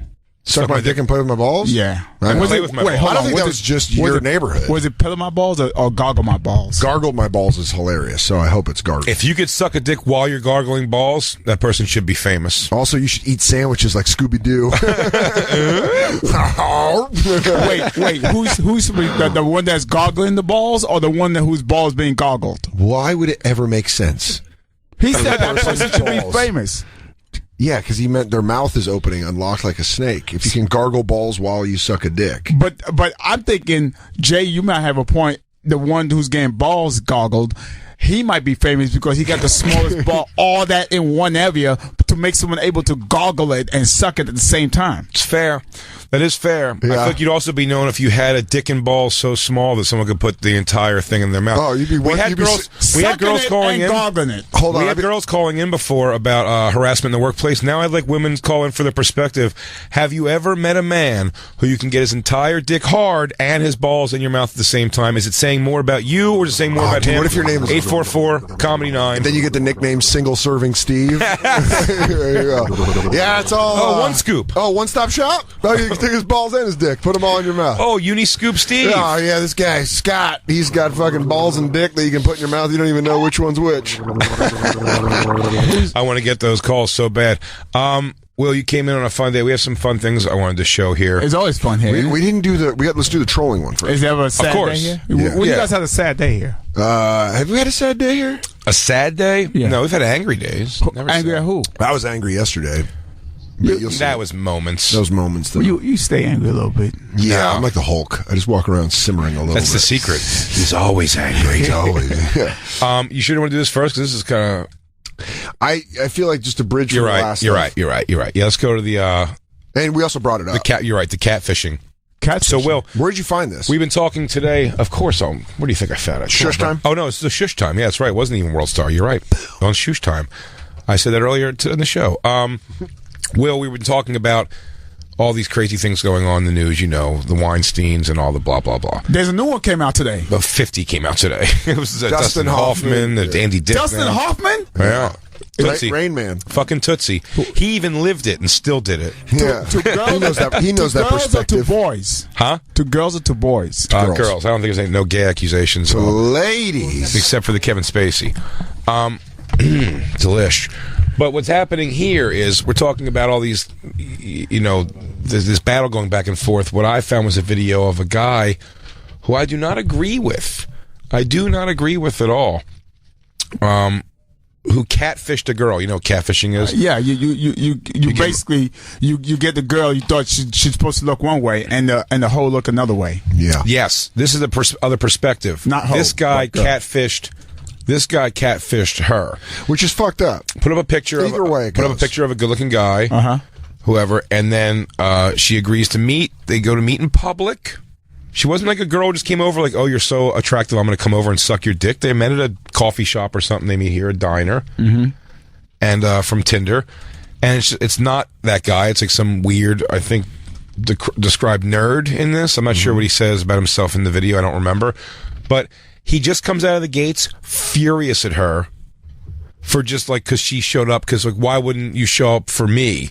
Suck my dick and play with my balls? Yeah. I Was play it- with my wait, balls. hold I don't on. think that was just your neighborhood. Was it pedal my balls or goggle my balls? Gargled my balls is hilarious, so I hope it's gargled. If you could suck a dick while you're gargling balls, that person should be famous. Also, you should eat sandwiches like Scooby-Doo. wait. Who's the one that's goggling the balls or the one whose balls being goggled? Why would it ever make sense? He said that person's person should be balls. famous. Yeah, because he meant their mouth is opening, unlocked like a snake. If you can gargle balls while you suck a dick. But I'm thinking, Jay, you might have a point. The one who's getting balls goggled, he might be famous because he got the smallest ball, all that in one area to make someone able to goggle it and suck it at the same time. It's fair. That is fair. I Yeah. feel like you'd also be known if you had a dick and balls so small that someone could put the entire thing in their mouth. Oh, you'd be we one- had you'd be girls. s- We had Sucking girls it calling and in. goggling it. Hold on. We had girls calling in before about harassment in the workplace. Now I'd like women calling for their perspective. Have you ever met a man who you can get his entire dick hard and his balls in your mouth at the same time? Is it saying more about you or is it saying more about dude, him? what if your name is- 844-COMEDY-9. And then you get the nickname Single Serving Steve. There you go. Yeah, it's all. Oh, one scoop. Oh, one stop shop? Oh, you can take his balls and his dick. Put them all in your mouth. Oh, Uniscoop Steve. Oh, yeah, this guy, Scott, he's got fucking balls and dick that you can put in your mouth. You don't even know which one's which. I want to get those calls so bad. Will, you came in on a fun day. We have some fun things I wanted to show here. It's always fun here. We didn't do let's do the trolling one first. Is there ever a sad course. day here? Yeah. When you Yeah. guys had a sad day here? Have we had a sad day here? A sad day? Yeah. No, we've had angry days. Never Angry sad. at who? I was angry yesterday. You'll see. That was moments. Those moments. Though. You stay angry a little bit. Yeah, I'm like the Hulk. I just walk around simmering a little That's bit. the secret. He's always angry. He's always. Yeah. You sure you want to do this first? Because this is kind of... I feel like just a bridge from the last You're stuff. right. Yeah, let's go to the... And we also brought it up. the cat. You're right, the catfishing. Catfishing. So, Will... Where'd you find this? We've been talking today, of course, on... What do you think I found it? Shush time? Oh, no, it's the Shush time. Yeah, that's right. It wasn't even World Star. You're right. On Shush time. I said that earlier in the show. Will, we've been talking about all these crazy things going on in the news, the Weinsteins and all the blah, blah, blah. There's a new one came out today. About 50 came out today. It was Dustin Hoffman, Andy Dick. Dustin Hoffman? Yeah. Tootsie. Rain Man. Fucking Tootsie. He even lived it and still did it. Yeah. He knows that. He knows that perspective. Two boys. Huh? 2 girls or 2 boys? Girls. I don't think there's no gay accusations. Ladies. Except for the Kevin Spacey. Delish. But what's happening here is we're talking about all these, there's this battle going back and forth. What I found was a video of a guy who I do not agree with. I do not agree with at all. Who catfished a girl. You know what catfishing is? Yeah, you basically you get the girl you thought she's supposed to look one way and the hoe look another way. Yeah. Yes. This is the other perspective. Not hoe, This guy but girl. catfished. This guy catfished her. Which is fucked up. Put up a picture. Either way it put up a goes. picture of a good-looking guy. Whoever, and then she agrees to meet. They go to meet in public. She wasn't like a girl who just came over like, oh, you're so attractive, I'm going to come over and suck your dick. They met at a coffee shop or something. They meet here, a diner, and from Tinder. And it's not that guy. It's like some weird, I think, described nerd in this. I'm not sure what he says about himself in the video. I don't remember. But he just comes out of the gates furious at her for just like, because she showed up. Because like, why wouldn't you show up for me?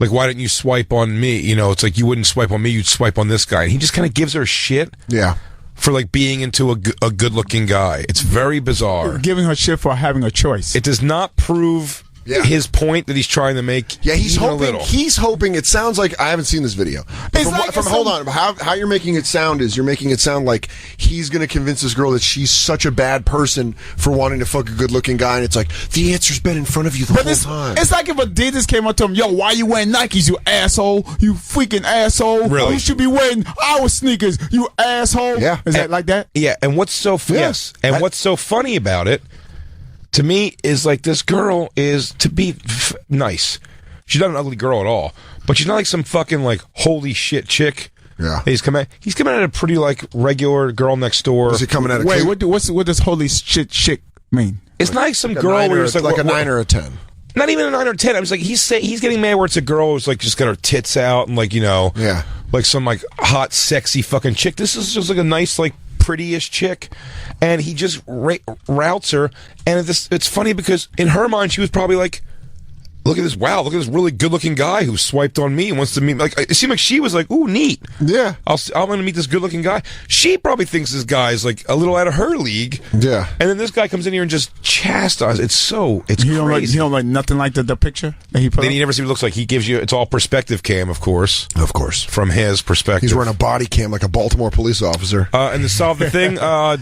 Like, why didn't you swipe on me? It's like you wouldn't swipe on me, you'd swipe on this guy. And he just kind of gives her shit. Yeah. For like being into a good-looking guy. It's very bizarre. Giving her shit for having a choice. It does not prove his point that he's trying to make. Yeah, he's even hoping. a little. He's hoping. It sounds like I haven't seen this video. Hold on. How you're making it sound is you're making it sound like he's going to convince this girl that she's such a bad person for wanting to fuck a good-looking guy, and it's like the answer's been in front of you the whole time. It's like if Adidas came up to him, yo, why you wearing Nikes, you asshole? You freaking asshole! Really? You should be wearing our sneakers, you asshole! Yeah, is that like that? Yeah, and what's so yes, and what's so funny about it? To me, is like this girl is to be nice. She's not an ugly girl at all, but she's not like some fucking like holy shit chick. Yeah, he's coming at a pretty like regular girl next door. Is he coming at a wait? What does holy shit chick mean? It's not like some like girl where it's like a 9 or a 10. Not even a 9 or 10. I was like, he's getting mad where it's a girl who's like just got her tits out and like like some like hot sexy fucking chick. This is just like a nice like pretty-ish chick, and he just routs her. And it's funny because in her mind she was probably like, look at this really good-looking guy who swiped on me and wants to meet. Like, it seemed like she was like, ooh, neat. Yeah, I'm going to meet this good-looking guy. She probably thinks this guy's like a little out of her league. Yeah, and then this guy comes in here and just chastises. It's crazy. He don't like nothing like the picture that he put. Then you never see what it looks like. He gives you, it's all perspective cam, of course, from his perspective. He's wearing a body cam like a Baltimore police officer. And to solve the thing,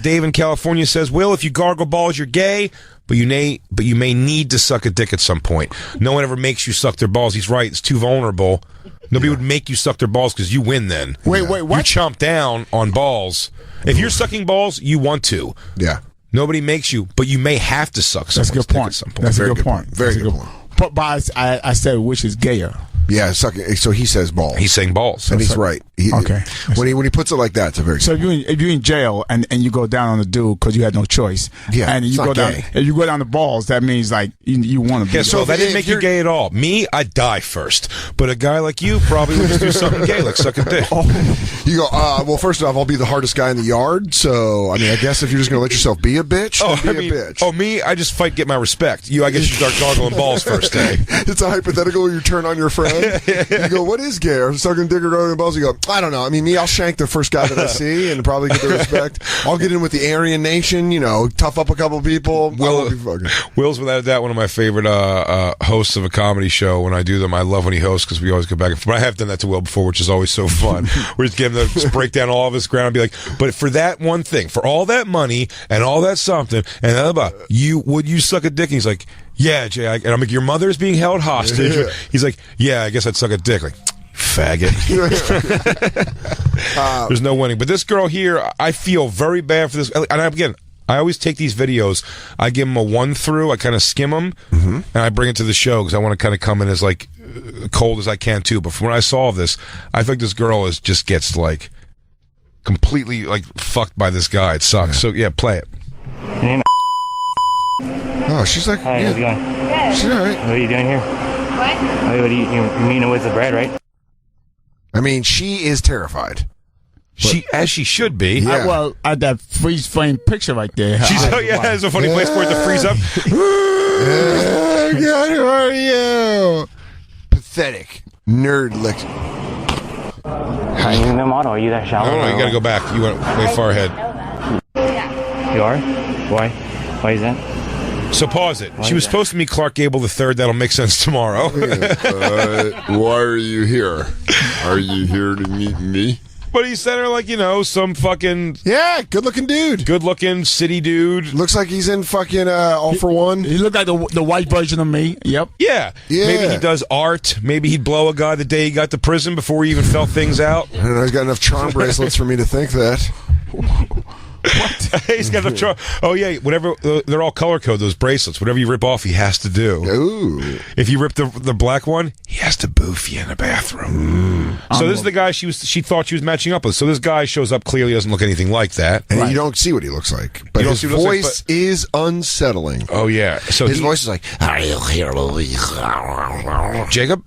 Dave in California says, Will, if you gargle balls, you're gay. But you may need to suck a dick at some point. No one ever makes you suck their balls. He's right. It's too vulnerable. Nobody would make you suck their balls because you win then. Wait, what? You chomp down on balls. If you're sucking balls, you want to. Yeah. Nobody makes you, but you may have to suck someone's That's a good dick point. at some point. That's Very a good point. Very good point. But I said which is gayer. Yeah, sucking. So he says balls. He's saying balls. And he's right. Okay. When he puts it like that, it's a very. So if you're in jail and you go down on the dude because you had no choice, and you go down, if you go down the balls, that means like you want to be. Yeah, so that didn't make you gay at all. Me, I'd die first. But a guy like you probably would just do something gay, like suck a dick. You go, well, first off, I'll be the hardest guy in the yard. So, I mean, I guess if you're just going to let yourself be a bitch, then be a bitch. Oh, me, I just fight, get my respect. You, I guess you start gargling balls first day. It's a hypothetical where you turn on your friend. You go, what is gay? I'm sucking dick or gargling balls. You go, I don't know. I mean, me, I'll shank the first guy that I see and probably get the respect. I'll get in with the Aryan Nation, tough up a couple people. Will's without a doubt one of my favorite hosts of a comedy show. When I do them, I love when he hosts because we always go back and forth. But I have done that to Will before, which is always so fun. We just get him to break down all of his ground and be like, but for that one thing, for all that money and all that something, and would you suck a dick? And he's like, Yeah, Jay. And I'm like, your mother's being held hostage. Yeah. He's like, yeah, I guess I'd suck a dick. Like, faggot. There's no winning. But this girl here, I feel very bad for this. And again, I always take these videos, I give them a 1-through, I kind of skim them, and I bring it to the show because I want to kind of come in as like cold as I can too. But from when I saw this, I think this girl just gets like completely like fucked by this guy. It sucks. So yeah, play it. Oh, she's like, hi, how's it going? Good. She's all right. What are you doing here? What? What are you're meeting with the bread, right? I mean, she is terrified. As she should be. Yeah. Well, at that freeze frame picture right there. It's a funny place for it to freeze up. God, who are you? Pathetic. Nerd lick. Are you in the model? Are you that shallow? No, you got to go back. You went way far ahead. You are? Why? Why is that? So pause it. She was supposed to meet Clark Gable III. That'll make sense tomorrow. Why are you here? Are you here to meet me? But he sent her like, some fucking... Yeah, good-looking dude. Good-looking city dude. Looks like he's in fucking All for One. He looked like the white version of me. Yep. Yeah. Maybe he does art. Maybe he'd blow a guy the day he got to prison before he even felt things out. I don't know, he's got enough charm bracelets for me to think that. What? He's got enough charm. Oh, yeah. Whatever. They're all color code, those bracelets. Whatever you rip off, he has to do. Ooh. If you rip the black one, he has to boof you in the bathroom. So this is the guy she thought she was matching up with. So this guy shows up, clearly doesn't look anything like that. And you don't see what he looks like. But his voice is unsettling. Oh, yeah. So his voice is like, are you here? Jacob?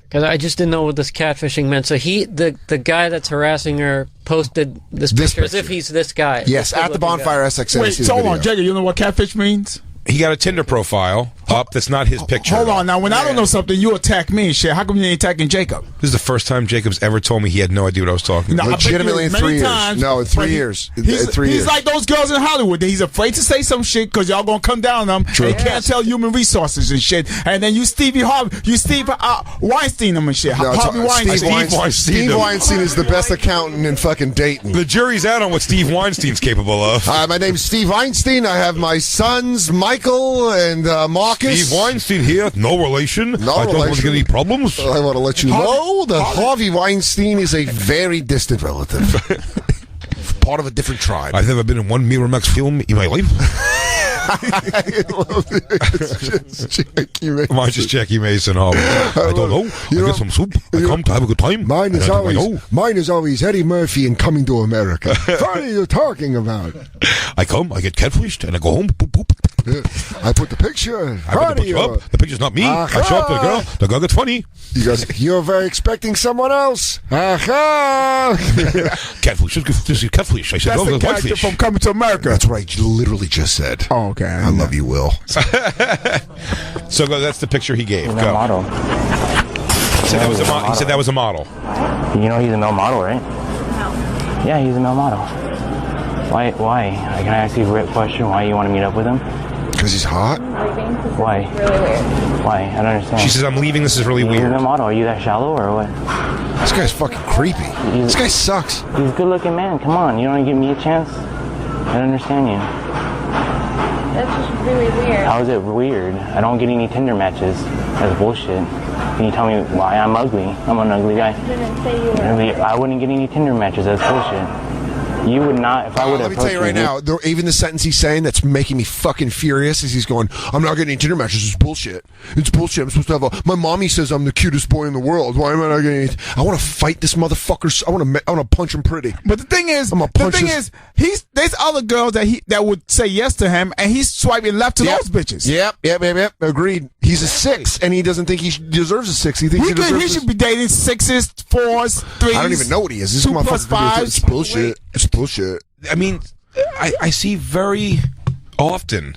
Because I just didn't know what this catfishing meant. So the guy that's harassing her posted this picture as if he's this guy. Yes, at the Bonfire SXA. Wait, so hold on, Jacob, you know what catfish means? He got a Tinder profile up that's not his picture. Hold on, now when I don't know something, you attack me and shit. How come you ain't attacking Jacob? This is the first time Jacob's ever told me he had no idea what I was talking about. Legitimately in 3 years. No, in 3 years. He's like those girls in Hollywood. He's afraid to say some shit because y'all gonna come down on him. True. And he can't tell human resources and shit. And then you Steve Weinstein him and shit. Harvey Weinstein. Steve Weinstein is the best accountant in fucking Dayton. The jury's out on what Steve Weinstein's capable of. Hi, my name's Steve Weinstein. I have my sons, Michael and Marcus. Steve Weinstein here. No relation. I don't want to get any problems. I want to let you know that Harvey Weinstein is a very distant relative. Part of a different tribe. I've never been in one Miramax film in my life. I love it. It's just Jackie Mason. Mine's just Jackie Mason. I don't know. I get some soup. I come to have a good time. Mine is always Eddie Murphy in Coming to America. What are you talking about? I come, I get catfished, and I go home. Boop, boop. I put the picture. I put the picture up. The picture's not me. I show up to the girl. The girl gets funny. You guys, you're very expecting someone else. Aha! Catfish. This is catfish. I said, That's the character whitefish. from Coming to America. That's what I literally just said. Oh, okay. I love you, Will. So that's the picture he gave. He's a model. He said that was a model. You know he's a male model, right? No. Yeah, he's a male model. Why? Can I ask you a great question? Why you want to meet up with him? Because he's hot? Why? Really weird. Why? I don't understand. She says, I'm leaving. This is really He's weird. a model. Are you that shallow or what? This guy's fucking creepy. This guy sucks. He's a good-looking man. Come on. You don't want to give me a chance? I don't understand you. That's just really weird. How is it weird? I don't get any Tinder matches. That's bullshit. Can you tell me why I'm ugly? I'm an ugly guy. I didn't say you were. I wouldn't get any Tinder matches. That's bullshit. You would not, if I would have. Let me tell you right now, even the sentence he's saying that's making me fucking furious is he's going, I'm not getting any Tinder matches. It's bullshit. It's bullshit. I'm supposed to have my mommy says I'm the cutest boy in the world. Why am I not getting any? I want to fight this motherfucker. I want to punch him pretty. But the thing is, there's other girls that would say yes to him, and he's swiping left to those bitches. Yep. Agreed. He's a 6, and he doesn't think he deserves a 6. He thinks he should be dating 6s, 4s, 3s. I don't even know what he is. This 2+5s. It's bullshit. It's bullshit. I mean, I see very often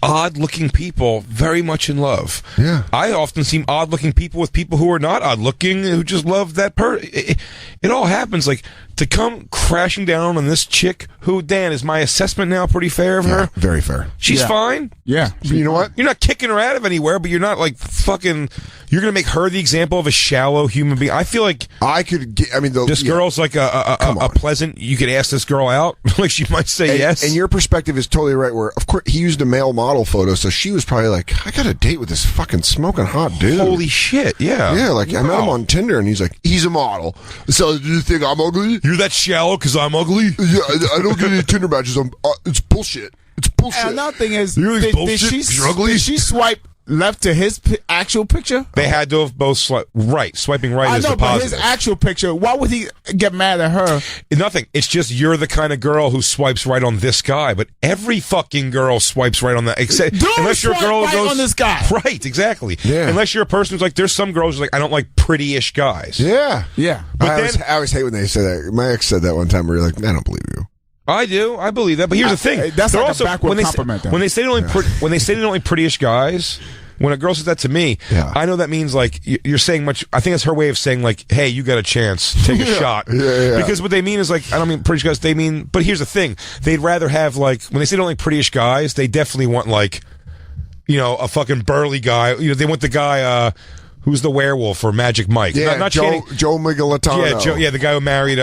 odd-looking people very much in love. Yeah. I often see odd-looking people with people who are not odd-looking who just love that person. It all happens. Like, to come crashing down on this chick who, Dan, is my assessment now pretty fair of her? Very fair. She's fine? Yeah. You know what? You're not kicking her out of anywhere, but you're not like fucking... You're going to make her the example of a shallow human being. I feel like... I could get... I mean, this girl's like a pleasant... You could ask this girl out. Like, she might say yes. And your perspective is totally right, where, of course, he used a male male model photo, so she was probably like, I got a date with this fucking smoking hot dude. Holy shit, yeah. Yeah, like, I met him on Tinder, and he's like, he's a model. So, do you think I'm ugly? You're that shallow because I'm ugly? Yeah, I don't get any Tinder matches. It's bullshit. It's bullshit. And another thing is, You're really bullshit? You're ugly? Did she swipe left to his actual picture? They had to have both swiping right I is know, the but positive. his actual picture, why would he get mad at her? Nothing. It's just you're the kind of girl who swipes right on this guy, but every fucking girl swipes right on that. Except unless you're a girl who goes on this guy. Right, exactly. Yeah. Unless you're a person who's like, there's some girls who's like, I don't like pretty-ish guys. Yeah. Yeah. But I always hate when they say that. My ex said that one time where you're like, I don't believe you. I do. I believe that. But here's the thing. That's They're like also, a backward compliment. when they say they're only pretty-ish guys. When a girl says that to me, I know that means like you're saying much. I think that's her way of saying like, "Hey, you got a chance, take a shot." Yeah. Because what they mean is like, I don't mean pretty guys. They mean, but here's the thing: they'd rather have like when they say only pretty-ish guys, they definitely want like, a fucking burly guy. They want the guy who's the werewolf or Magic Mike. Yeah, not Joe Migalatano. Yeah, the guy who married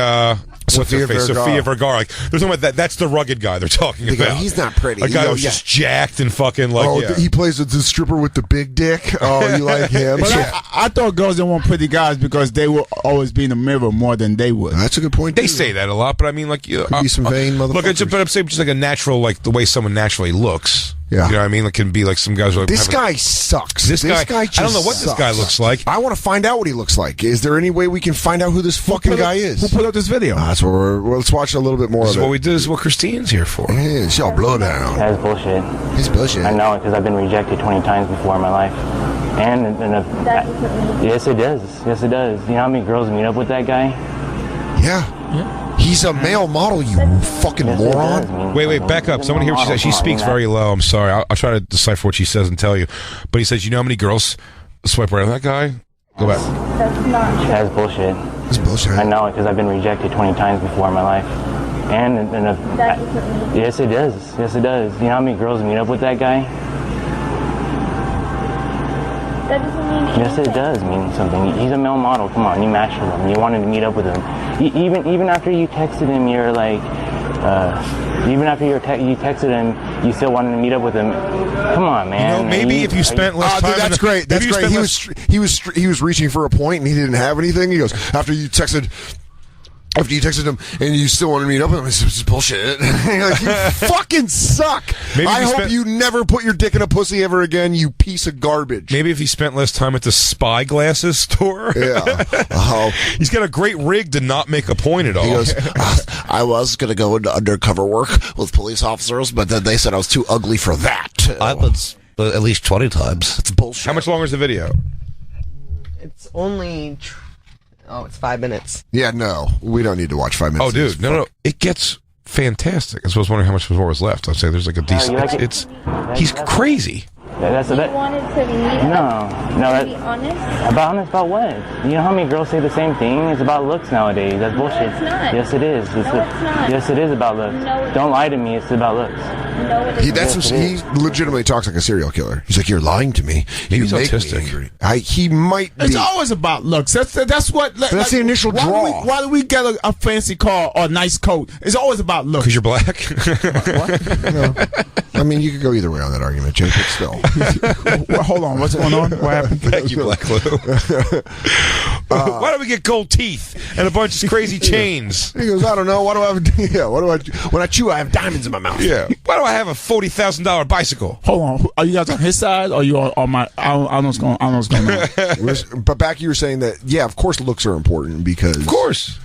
Sofia Vergara. Like, they're talking about that. That's the rugged guy they're talking about. He's not pretty. A guy who's just jacked and fucking like. He plays with the stripper with the big dick. Oh, you like him? But I thought girls didn't want pretty guys because they will always be in the mirror more than they would. That's a good point. They say that a lot, but I mean, like, could be some vain motherfuckers. Look, but I'm saying just like a natural, like the way someone naturally looks. Yeah. You know what I mean? It can be like some guys are like, this guy sucks. This guy just I don't know what this guy looks like. I want to find out what he looks like. Is there any way we can find out who this fucking guy is? Who put up this video? That's what let's watch a little bit more This of is it. what we do. This is what Christine's here for. Yeah, she'll blow down. That's bullshit. It's bullshit. I know it because I've been rejected 20 times before in my life. Yes, it does. Yes, it does. You know how many girls meet up with that guy? Yeah. He's a male model, you fucking moron. Wait, back up. Someone hear what she says. She speaks very low. I'm sorry. I'll try to decipher what she says and tell you. But he says, you know how many girls swipe right on that guy? Go back. That's not true. That's bullshit. It's bullshit. I know it because I've been rejected 20 times before in my life. Yes, it does. Yes, it does. You know how many girls meet up with that guy? That doesn't mean anything. Yes, it does mean something. He's a male model. Come on, you matched with him. You wanted to meet up with him. Even after you texted him, you're like, even after you texted him, you still wanted to meet up with him. Come on, man. Maybe if you spent less time. Dude, that's great. That's great. He was reaching for a point and he didn't have anything. He goes, after you texted him and you still want to meet up with him, it's bullshit. Like, you fucking suck. I hope you never put your dick in a pussy ever again, you piece of garbage. Maybe if he spent less time at the spy glasses store. Yeah. He's got a great rig to not make a point at all. He goes, I was going to go into undercover work with police officers, but then they said I was too ugly for that. I was at least 20 times. It's bullshit. How much longer is the video? It's only... it's 5 minutes. Yeah, no. We don't need to watch 5 minutes. Oh, dude. No. It gets fantastic. I was wondering how much more was left. I'd say there's like a decent... He's crazy. You wanted to meet No. be honest? Honest about what? You know how many girls say the same thing? It's about looks nowadays. That's bullshit. it's not. Yes, it is. It's not. Yes, it is about looks. No, Don't lie to me. It's about looks. No, it isn't. He legitimately talks like a serial killer. He's like, you're lying to me. Maybe he's make me autistic. angry. He might be. It's always about looks. That's what. That's the initial draw. Why do we get a fancy car or a nice coat? It's always about looks. Because you're black. No. I mean, you could go either way on that argument, Jake, but still. Well, hold on. What's going on? What happened? Thank you, Black Lou. Why do we get gold teeth and a bunch of crazy chains? He goes, I don't know. Why do I have? Yeah. When I chew, I have diamonds in my mouth. Yeah. Why do I have a $40,000 bicycle? Hold on. Are you guys on his side or are you on my? I don't know what's going on. But back, you were saying that, yeah, of course, looks are important because, of course.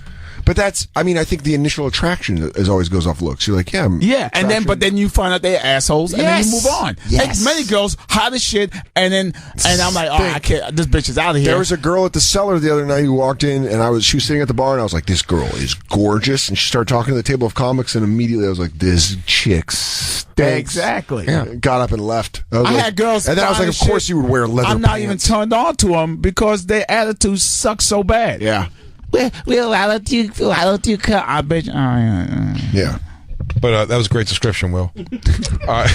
But that's, I mean, I think the initial attraction is always goes off looks. You're like, yeah, and then you find out they're assholes, and then you move on. Yes. Like, many girls hot as shit, and I'm like, I can't. This bitch is out of here. There was a girl at the cellar the other night who walked in, and she was sitting at the bar, and I was like, this girl is gorgeous, and she started talking to the table of comics, and immediately I was like, this chick stinks. Exactly. Yeah. Got up and left. I had girls, and then I was like, of course you would wear leather. I'm not even turned on to them because their attitude sucks so bad. Yeah. Well, I let you. I bet. Yeah. But that was a great description, Will. But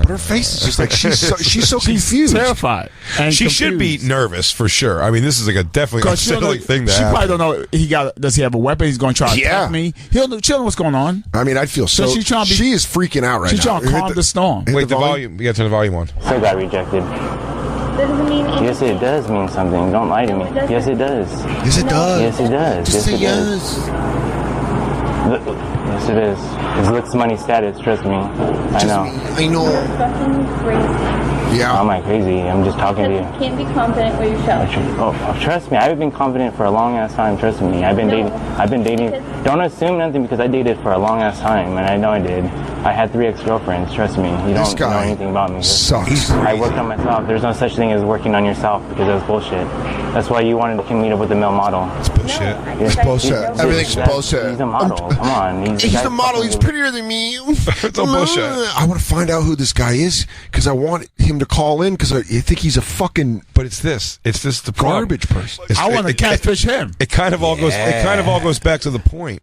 her face is just like she's so confused, terrified. And she should be nervous for sure. I mean, this is like a definitely unsettling thing to She happen. probably don't know. Does he have a weapon? He's going to try to attack me. She'll know what's going on. I mean, I'd feel so. She's trying to she is freaking out right now. She's trying to calm the storm. Wait, the volume. You got to turn the volume on. Still got rejected. That doesn't mean anything. Yes, it does mean something. Don't lie to me. Yes, it does. Yes, it does. Yes, it does. Just say yes. Yes, it is. It's looks money status. Trust me. I know. I know. You're fucking crazy. Yeah. How am I crazy? I'm just talking to you. You can't be confident where you're shouting. Oh, trust me. I've been confident for a long ass time. Trust me. I've been dating. Don't assume nothing because I dated for a long ass time, and I know I did. I had 3 ex-girlfriends. Trust me. You don't know anything about me. Sucks. I worked on myself. There's no such thing as working on yourself because that's bullshit. That's why you wanted to meet up with the male model. It's bullshit. It's bullshit. Everything's bullshit. He's a model. Come on. He's a model. He's prettier than me. It's all bullshit. I want to find out who this guy is because I want him to call in because I think he's a fucking. But it's this the problem. Garbage person. I want to catfish him. It kind of all goes. It kind of all goes back to the point.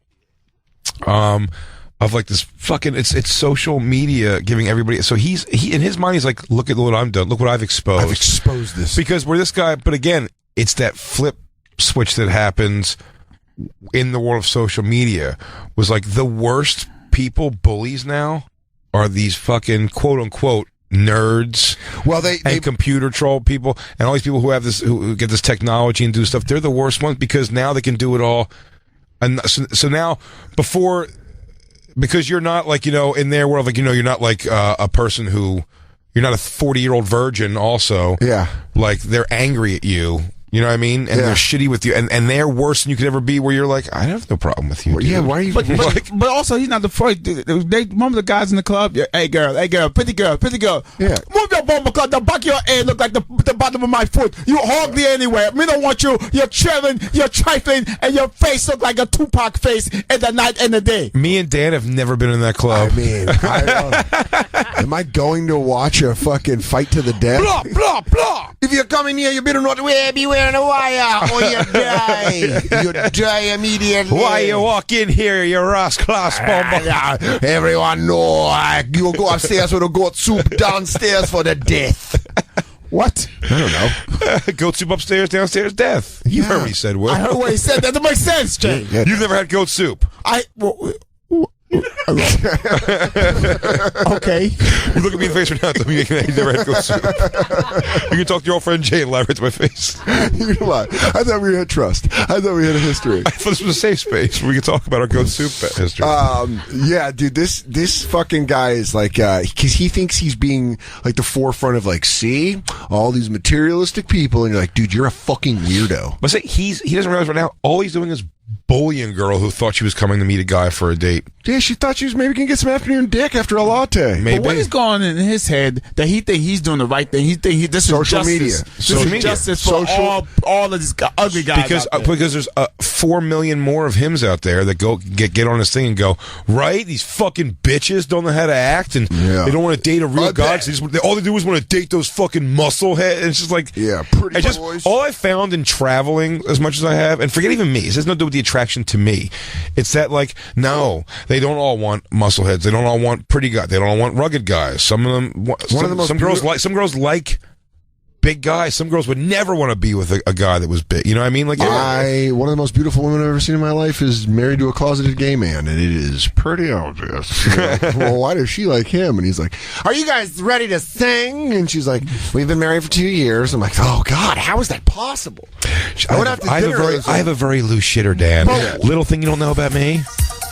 Of like this fucking it's social media giving everybody. So he in his mind he's like, look at what I'm done. Look what I've exposed. I've exposed this because we're this guy. But again, it's that flip switch that happens in the world of social media. Was like the worst people, bullies now are these fucking quote unquote nerds. Well, they computer troll people and all these people who have this who get this technology and do stuff. They're the worst ones because now they can do it all. And so now before. Because you're not like, in their world, like, you're not like a person who, you're not a 40-year-old virgin also. Yeah. Like, they're angry at you. You know what I mean? And they're shitty with you. And they're worse than you could ever be where you're like, I have no problem with you. Well, yeah, why are you... But also, he's not the first. Remember the guys in the club? Yeah, hey, girl, pretty girl. Yeah. Move your bum because the back of your head look like the bottom of my foot. You hardly anywhere. Me don't want you. You're chilling, you're trifling, and your face look like a Tupac face in the night and the day. Me and Dan have never been in that club. I mean, am I going to watch a fucking fight to the death? Blah, blah, blah. If you're coming here, you better not be wearing a wire or you die. You die immediately. Why you walk in here, you Ross-class bomber? Everyone know you go upstairs with a goat soup, downstairs for the death. What? I don't know. Goat soup upstairs, downstairs, death. You heard what he said, Will. I heard what he said. That makes sense, Jay. You've never had goat soup. Okay. You look at me in the face right now. Tell me you never had goat soup. You can talk to your old friend Jay and elaborate to my face. You can lie. I thought we had trust. I thought we had a history. I thought this was a safe space where we could talk about our goat soup history. Yeah, dude. This fucking guy is like, because he thinks he's being like the forefront of like, see all these materialistic people, and you're like, dude, you're a fucking weirdo. But say he doesn't realize right now. All he's doing is bullying a girl who thought she was coming to meet a guy for a date. Yeah, she thought she was maybe gonna get some afternoon dick after a latte. Maybe. But what is going on in his head that he think he's doing the right thing? He think this social is media. This is justice for all of these ugly guys. Because there's 4 million more of hims out there that go get on this thing and go, right? These fucking bitches don't know how to act and they don't want to date a real guy. So all they do is want to date those fucking muscle heads. And it's just like, pretty boys. All I found in traveling as much as I have, and forget even me, it has nothing to do with the attraction to me. It's that like, no, they don't all want muscle heads. They don't all want pretty guys. They don't all want rugged guys. Some of them, some girls like big guys. Some girls would never want to be with a guy that was big. You know what I mean? Like, one of the most beautiful women I've ever seen in my life is married to a closeted gay man, and it is pretty obvious. Well, why does she like him? And he's like, "Are you guys ready to sing?" And she's like, "We've been married for 2 years." I'm like, "Oh God, how is that possible?" I have a very loose shitter, Dan. Little thing you don't know about me.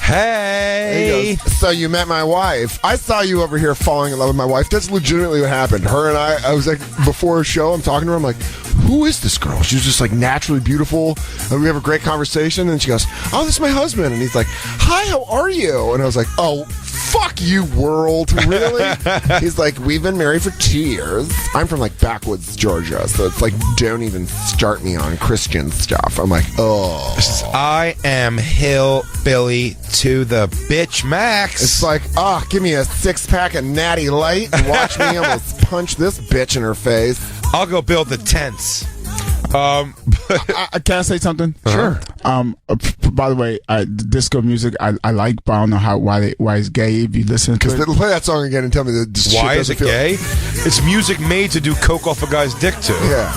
Hey! So you met my wife. I saw you over here falling in love with my wife. That's legitimately what happened. Her and I was like, before a show, I'm talking to her. I'm like, who is this girl? She's just like naturally beautiful. And we have a great conversation. And she goes, oh, this is my husband. And he's like, hi, how are you? And I was like, oh, fuck you, world. Really? He's like, we've been married for 2 years. I'm from like backwoods Georgia. So it's like, don't even start me on Christian stuff. I'm like, oh. I am hillbilly to the bitch max. It's like, give me a 6-pack of Natty Light and watch me almost punch this bitch in her face. I'll go build the tents. Can I say something? Sure. By the way, disco music I like, but I don't know why it's gay. If you listen to it, play that song again and tell me that. Why is it gay? It's music made to do coke off a guy's dick to. Yeah.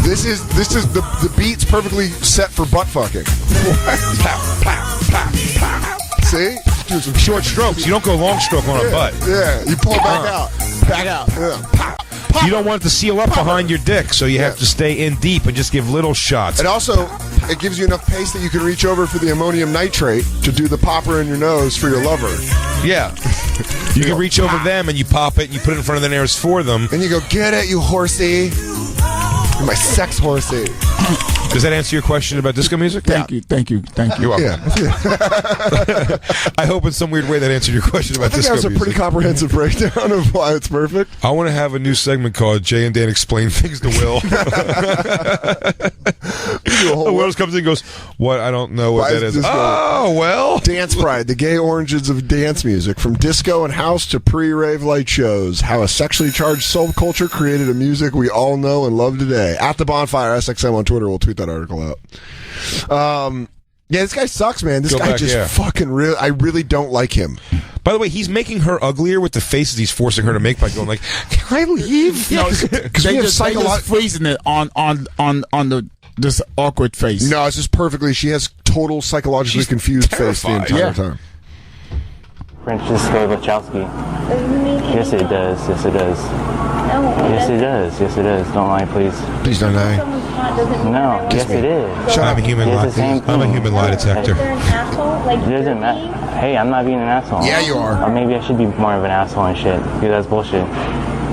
This is the beat's perfectly set for butt fucking. Pow, pow, pow, pow. See? Do some short strokes. You don't go long stroke on a butt. Yeah, you pull back out. back out. Yeah. Pop, pop. You don't want it to seal up behind your dick, so you have to stay in deep and just give little shots. And also, it gives you enough pace that you can reach over for the ammonium nitrate to do the popper in your nose for your lover. Yeah. You can reach over them and you pop it and you put it in front of their nose for them. And you go, get it, you horsey. You're my sex horsey. Does that answer your question about disco music? Thank you. You're welcome. Yeah. I hope in some weird way that answered your question about disco music. That was a pretty comprehensive breakdown of why it's perfect. I want to have a new segment called Jay and Dan Explain Things to Will. Will comes in and goes, what? I don't know what that is. Oh, well. Dance Pride, the gay origins of dance music. From disco and house to pre-rave light shows. How a sexually charged subculture created a music we all know and love today. At the Bonfire, SXM on Twitter. We'll tweet that article out. Yeah, this guy sucks, man. This guy fucking real. I really don't like him. By the way, he's making her uglier with the faces he's forcing her to make by going like, "Can I leave?" No, because they just freezing it on this awkward face. No, it's just perfectly. She has total psychologically confused face the entire time. Francesca Wachowski. Yes, it does. Yes, it does. No. Yes, it does. Yes, it does. Don't lie, please. Please don't lie. No. Yes, it is. Shut up. I'm a human lie detector. Is there an asshole? Like, it doesn't matter. Hey, I'm not being an asshole. Yeah, you are. Or maybe I should be more of an asshole and shit. Because that's bullshit.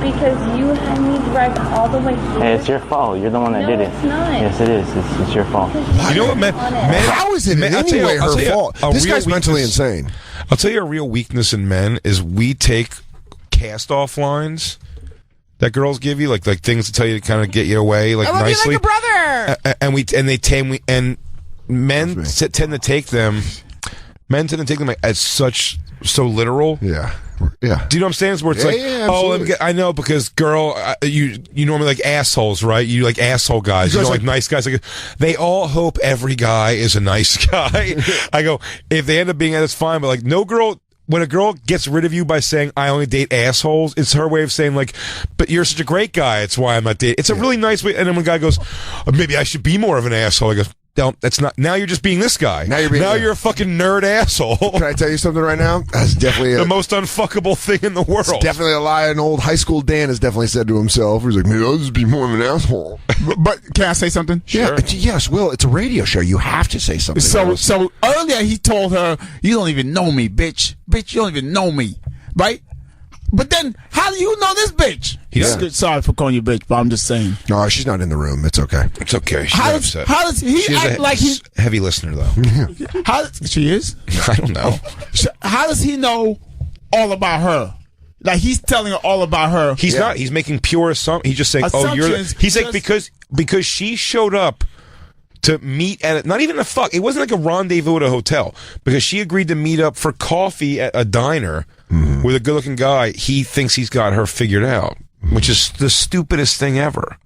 Because you had me dragged all the way here. Hey, it's your fault. You're the one that did it. It's not. Yes, it is. It's your fault. You know what, man? How is it in any way her fault? This guy's mentally insane. I'll tell you a real weakness in men is we take cast-off lines that girls give you, like things to tell you to kind of get you away, like nicely. You like a brother. And men tend to take them. Men tend to take them as so literal. Yeah. Yeah. Do you know what I'm saying? It's where it's let me get. I know because girl, you normally like assholes, right? You like asshole guys. You don't like nice guys. Like, they all hope every guy is a nice guy. I go, if they end up being that, it's fine. But like, no girl. When a girl gets rid of you by saying, I only date assholes, it's her way of saying, like, but you're such a great guy, it's why I'm not dating. It's a really nice way. And then when a guy goes, maybe I should be more of an asshole, I go, no, that's not. Now you're just being this guy. Now you're a fucking nerd asshole. Can I tell you something right now? That's definitely the most unfuckable thing in the world. It's definitely a lie. An old high school Dan has definitely said to himself, he's like, maybe I'll just be more of an asshole. But can I say something? Sure. Yeah, yes, Will. It's a radio show. You have to say something. So earlier he told her, you don't even know me, bitch. Bitch, you don't even know me. Right? But then, how do you know this bitch? Sorry for calling you bitch, but I'm just saying. No, she's not in the room. It's okay. It's okay. She's upset. How does he act like he's heavy listener though? She is? I don't know. How does he know all about her? Like he's telling her all about her. He's not. He's making pure assumptions. He's just saying, "Oh, you're." He's like because she showed up to meet at not even a fuck. It wasn't like a rendezvous at a hotel because she agreed to meet up for coffee at a diner with a good-looking guy. He thinks he's got her figured out, which is the stupidest thing ever.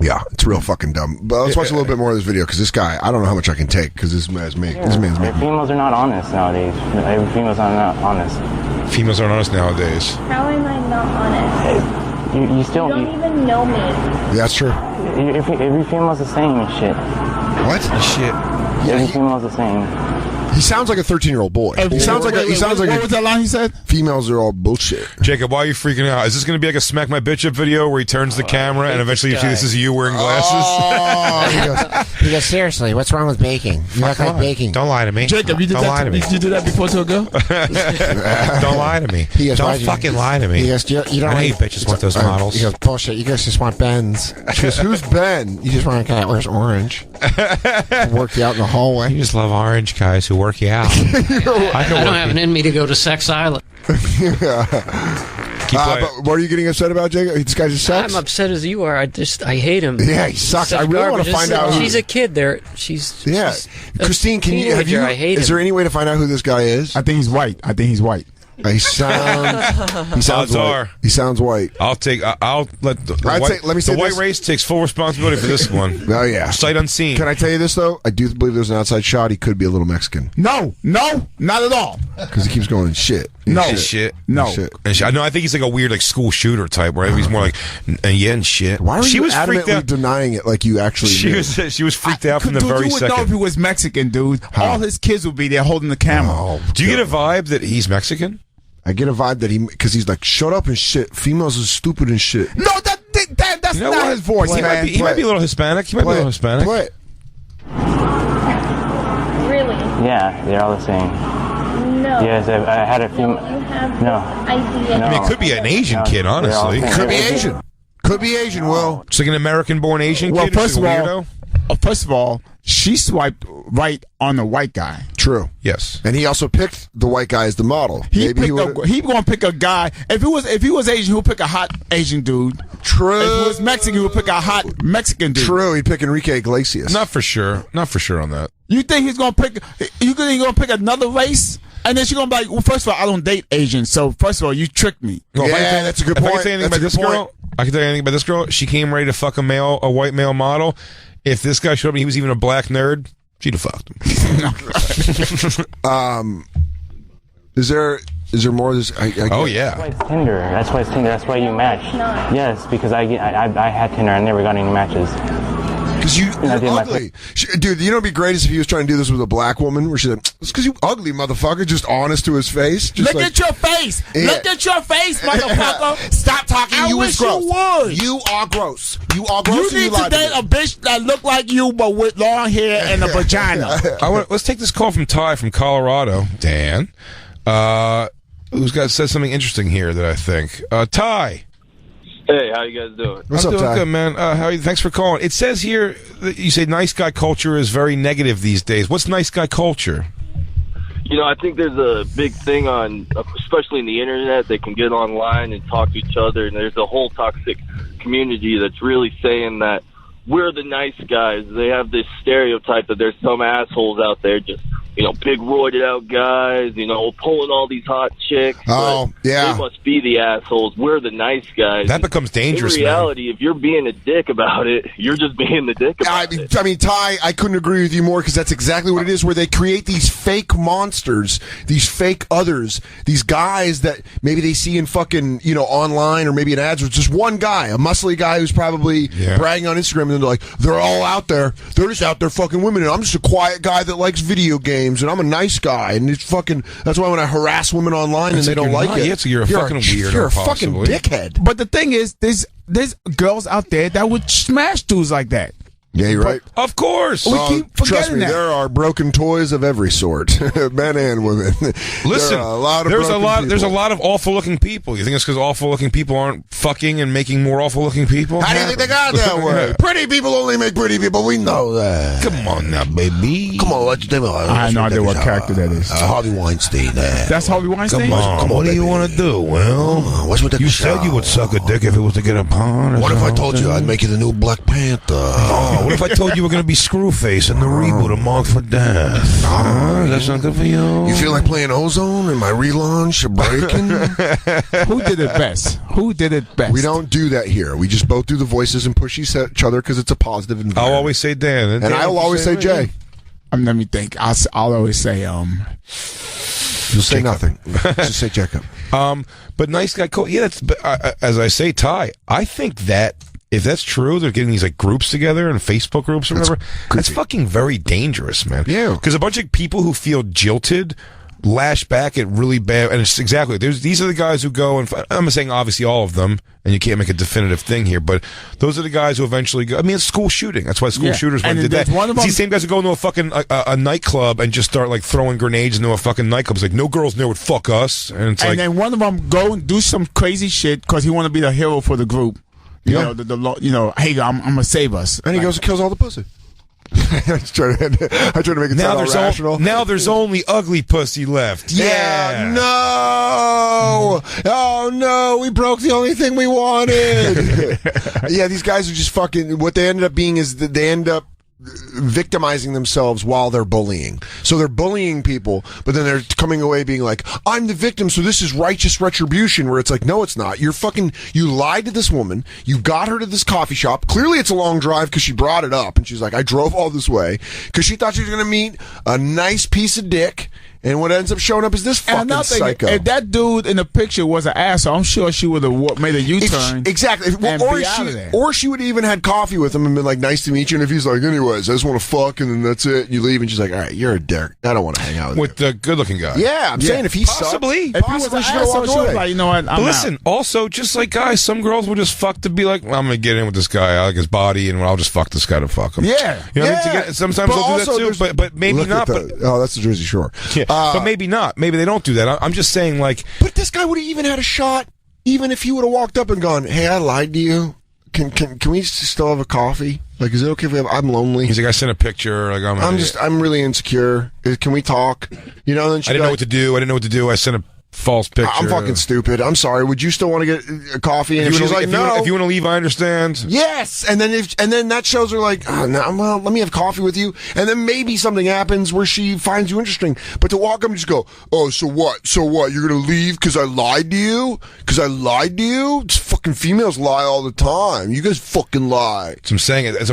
Yeah, it's real fucking dumb. But let's watch a little bit more of this video because this guy, I don't know how much I can take because this man's me. This man's me. Females are not honest nowadays. Every females are not honest. Females aren't honest nowadays. How am I not honest? You still don't even know me. That's true. Every female's the same and shit. What? Shit. Every female's the same. He sounds like a 13-year-old boy. He sounds like what was that line he said? Females are all bullshit. Jacob, why are you freaking out? Is this going to be like a Smack My Bitch Up video where he turns the camera and eventually you see this is you wearing glasses? He goes, seriously, what's wrong with baking? You look like baking. Don't lie to me. Jacob, you did you do that before to a girl? Don't lie to me. Don't fucking lie to me. He goes, you don't I know you bitches want those models. He goes, bullshit. You guys just want Ben's. She goes, who's Ben? You just want a guy that wears orange. Work you out in the hallway. You just love orange guys who work you out. I don't have it in me to go to Sex Island. But what are you getting upset about, Jacob? This guy just sucks? I'm upset as you are. I hate him. Yeah, he sucks. I really want to find out. She's a kid there. Christine, can you? Is there any way to find out who this guy is? I think he's white. He sounds white. He sounds white. I'll let the white race takes full responsibility for this one. Oh yeah, sight unseen. Can I tell you this though? I do believe there's an outside shot. He could be a little Mexican. No, not at all. Because he keeps going shit. No, shit. No. Shit. No, I think he's like a weird like school shooter type where he's more like and shit. Why are she you was adamantly denying it like you actually knew? She was freaked out from the very you would second. know if he was Mexican, dude. All his kids would be there holding the camera. Oh, do you get a vibe that he's Mexican? I get a vibe that because he's like, shut up and shit. Females are stupid and shit. No, that's not his voice, man. He might be a little Hispanic. Play it. Really? Yeah, they're all the same. No. Yes, I had a few. You have No. idea. I mean, it could be an Asian kid, honestly. Could be Asian. Could be Asian, Will. It's like an American-born Asian kid. First of all, she swiped right on the white guy. True. Yes. And he also picked the white guy as the model. He going to pick a guy. If he was Asian, he would pick a hot Asian dude. True. If he was Mexican, he would pick a hot Mexican dude. True. He'd pick Enrique Iglesias. Not for sure on that. You think he's going to pick? You think he's going to pick another race? And then she's going to be like, well, first of all, I don't date Asians. So first of all, you tricked me. Well, that's a good point. If I can tell you anything about this girl, I can tell you anything about this girl. She came ready to fuck a white male model. If this guy showed up and he was even a black nerd, she'd have fucked him. Is there more of this? Oh yeah. That's why it's Tinder. That's why you match. Yes, because I had Tinder. I never got any matches. Because you're ugly. Dude, you know what'd be great is if he was trying to do this with a black woman where she's like, it's because you ugly, motherfucker. Just honest to his face. Just Look at your face. Yeah. Look at your face, motherfucker. Stop talking. I wish you would. You are gross. You are gross. You need to date a bitch that look like you but with long hair and a vagina. Let's take this call from Ty from Colorado. Dan. Who's said something interesting here that I think. Ty. Hey, how you guys doing? What's I'm up, doing Ty? good, man. How are you? Thanks for calling. It says here that you say nice guy culture is very negative these days. What's nice guy culture? You know, I think there's a big thing on, especially in the internet, they can get online and talk to each other, and there's a whole toxic community that's really saying that we're the nice guys. They have this stereotype that there's some assholes out there just, big roided out guys, pulling all these hot chicks. Oh, yeah. They must be the assholes. We're the nice guys. That becomes dangerous, in reality, if you're being a dick about it, you're just being the dick about it. I mean, Ty, I couldn't agree with you more because that's exactly what it is, where they create these fake monsters, these fake others, these guys that maybe they see in fucking, online or maybe in ads with just one guy, a muscly guy who's probably bragging on Instagram, and then they're like, they're all out there. They're just out there fucking women, and I'm just a quiet guy that likes video games. And I'm a nice guy, and it's fucking. That's why when I harass women online and they don't like it, yeah, you're a fucking weirdo. You're a fucking dickhead. But the thing is, there's girls out there that would smash dudes like that. Yeah, you're right. Of course. We keep forgetting trust me, that. there are broken toys of every sort, men and women. Listen, there's a lot of awful looking people. You think it's because awful looking people aren't fucking and making more awful looking people? How do you think they got that way? Pretty people only make pretty people. We know that. Come on now, baby. Come on, let's do it. I have no idea what character that is. Harvey Weinstein. That's Harvey Weinstein? Come on, what do you want to do? Well, what's with that? You said you would suck a dick if it was to get a pawn. What if I told you I'd make you the new Black Panther? Oh, what if I told you we're going to be Screwface in the reboot of Marked for Death? That's not good for you. You feel like playing Ozone in my relaunch of Breaking? Who did it best? We don't do that here. We just both do the voices and push each other because it's a positive environment. I'll always say Dan. And I'll always say Jay. Let me think. I'll always say You'll say nothing. Just say Jacob. But nice guy. Yeah, as I say, Ty. I think that if that's true, they're getting these like groups together and Facebook groups or whatever. That's fucking very dangerous, man. Yeah. Because a bunch of people who feel jilted lash back at really bad, and it's exactly these are the guys who go and I'm not saying obviously all of them, and you can't make a definitive thing here, but those are the guys who eventually go. I mean, it's school shooting. That's why school shooters went and did that. It's these same guys who go into a fucking a nightclub and just start like throwing grenades into a fucking nightclub. It's like no girls there would fuck us, and then one of them go and do some crazy shit because he want to be the hero for the group. Hey, I'm gonna save us. And he goes and kills all the pussy. I try to make it sound rational. Now there's only ugly pussy left. Yeah. No. Oh no. We broke the only thing we wanted. Yeah, these guys are just fucking. What they ended up being is that they end up victimizing themselves while they're bullying. So they're bullying people, but then they're coming away being like, I'm the victim, so this is righteous retribution, where it's like, no, it's not. You lied to this woman. You got her to this coffee shop. Clearly it's a long drive because she brought it up, and she's like, I drove all this way because she thought she was going to meet a nice piece of dick. And what ends up showing up is this fucking psycho. If that dude in the picture was an asshole, I'm sure she would have made a U-turn. Exactly. Or she would have even had coffee with him and been like, nice to meet you. And if he's like, anyways, I just want to fuck, and then that's it, and you leave, and she's like, all right, you're a dick. I don't want to hang out with the good-looking guy. Yeah, I'm saying if he possibly, sucked, if he was an asshole, she was like, you know what, but listen, also, just like guys, some girls will just fuck to be like, well, I'm going to get in with this guy. I like his body, and I'll just fuck this guy to fuck him. Yeah. You know what I mean? Sometimes they'll do that too, but maybe not. Oh, that's the Jersey Shore. Yeah, but maybe not. Maybe they don't do that. I'm just saying, like... But this guy would have even had a shot, even if he would have walked up and gone, hey, I lied to you. Can we still have a coffee? Like, is it okay if we have... I'm lonely. He's like, I sent a picture. Like, I'm really insecure. Can we talk? You know, then I didn't know what to do. I sent a false picture. I'm fucking stupid. I'm sorry. Would you still want to get a coffee? And she's like, no. If you want to leave, I understand. Yes. And then that shows her like, oh, no, well, let me have coffee with you. And then maybe something happens where she finds you interesting. But to walk up and just go, oh, so what? So what? You're going to leave because I lied to you? It's fucking females lie all the time. You guys fucking lie. As I'm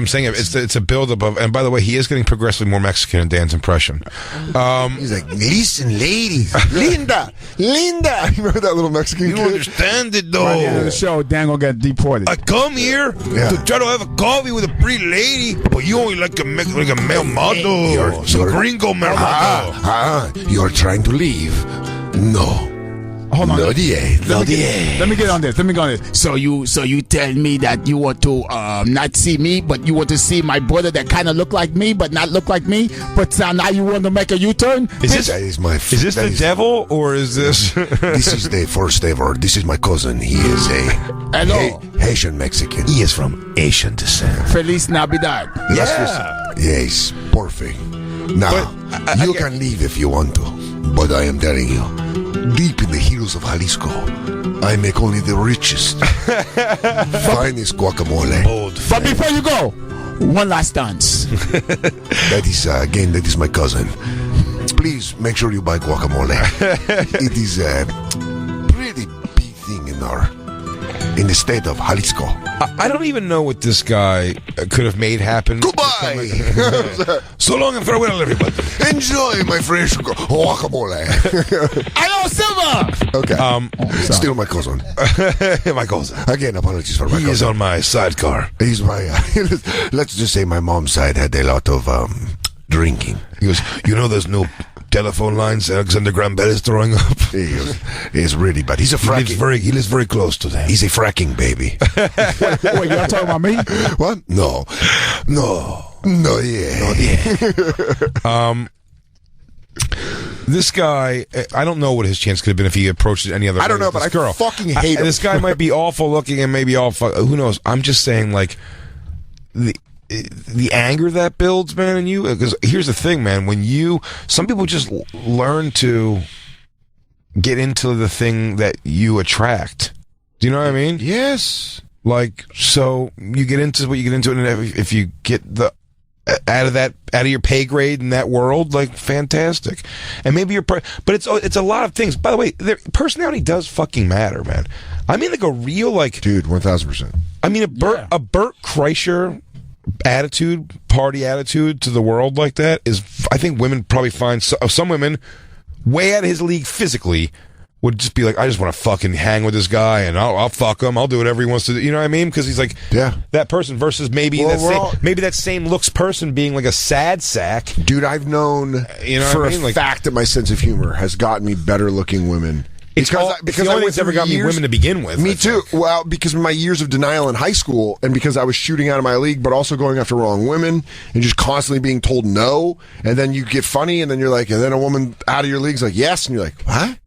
saying, it's a buildup of, and by the way, he is getting progressively more Mexican in Dan's impression. He's like, listen, ladies. Linda. You remember that little Mexican kid? You understand it, though. By the end of the show, Dan gonna get deported. I come here to try to have a coffee with a pretty lady, but you only like a male model. Some gringo male model. You're trying to leave. No. Hold on. Let me get on this. So you tell me that you want to not see me, but you want to see my brother that kind of look like me, but not look like me. But now you want to make a U-turn? Is this the devil, or is this? This is the first ever. This is my cousin. He is a Haitian Mexican. He is from Asian descent. Feliz Navidad. Yes, perfect. Now you can leave if you want to, but I am telling you. Deep in the hills of Jalisco, I make only the richest, finest guacamole. But before you go, one last dance. That is my cousin. Please make sure you buy guacamole. It is a pretty big thing in the state of Jalisco. I don't even know what this guy could have made happen. Goodbye. So long and farewell, everybody. Enjoy my fresh guacamole. Hello, Silver. Okay. Still my cousin. My cousin. Again, apologies for my cousin. He is on my sidecar. He's my. Let's just say my mom's side had a lot of drinking. He goes, there's no telephone lines Alexander Graham Bell is throwing up. He's really bad. He's a fracking. He lives very close to them. He's a fracking baby. Wait, you're talking about me? What? No, yeah. This guy, I don't know what his chance could have been if he approached it any other way. I don't know, but I fucking hate him. This guy might be awful looking and maybe who knows? I'm just saying, like, the anger that builds, man, in you. Because here's the thing, man. Some people just learn to get into the thing that you attract. Do you know what I mean? Yes. Like, so you get into what you get into, and if you get out of your pay grade in that world, like, fantastic. And maybe but it's a lot of things. By the way, personality does fucking matter, man. I mean, like a real, like, dude, 1000%. I mean, a Bert Kreischer party attitude to the world like that is, I think women probably find some women way out of his league physically would just be like, I just want to fucking hang with this guy and I'll fuck him. I'll do whatever he wants to do. You know what I mean? Because he's like that person versus maybe that same looks person being like a sad sack. Dude, I've known for a fact that my sense of humor has gotten me better looking women. Because the only thing's ever got me women to begin with. Me too. Well, because of my years of denial in high school, and because I was shooting out of my league, but also going after wrong women, and just constantly being told no, and then you get funny, and then you're like, and then a woman out of your league's like, yes, and you're like, what?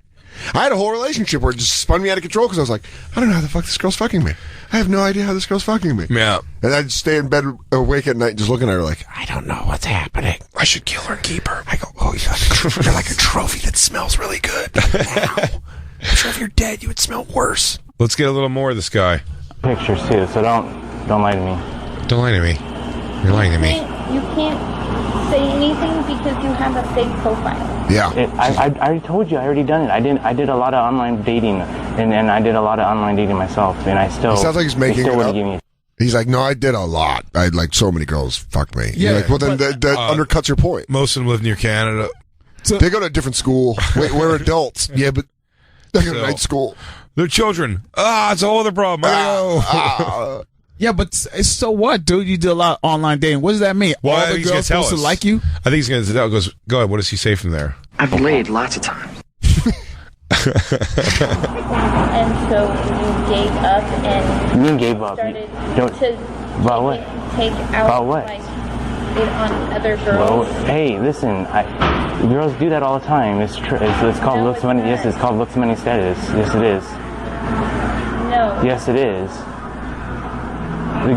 I had a whole relationship where it just spun me out of control because I was like, I don't know how the fuck this girl's fucking me. I have no idea how this girl's fucking me. Yeah. And I'd stay in bed awake at night just looking at her like, I don't know what's happening. I should kill her and keep her. I go, oh, you're like a trophy that smells really good. Wow. I'm sure if you're dead, you would smell worse. Let's get a little more of this guy. Pictures too, so don't lie to me. Don't lie to me. You're lying to me. You can't say anything because you have a fake profile. Yeah. I already told you. I already done it. I did a lot of online dating, and then I did a lot of online dating myself, and I still. It sounds like he's making still it wouldn't up. give me. He's like, no, I did a lot. I had like so many girls fuck me. Yeah, You're like, well, then that undercuts your point. Most of them live near Canada. They go to a different school. We're adults. Yeah, but they go to night school. They're children. It's a whole other problem. Yeah, but so what, dude? You did a lot of online dating. What does that mean? Well, All the he's gonna girls tell supposed us. to like you? I think he's going to tell. Goes, go ahead. What does he say from there? I've laid lots of times. And so you gave up and You gave up. started Don't. to About what? take out About what? like it on other Well, girls. hey, listen. Girls do that all the time. It's called looks money. Yes, it's called looks money status. Yes, it is. No. Yes, it is.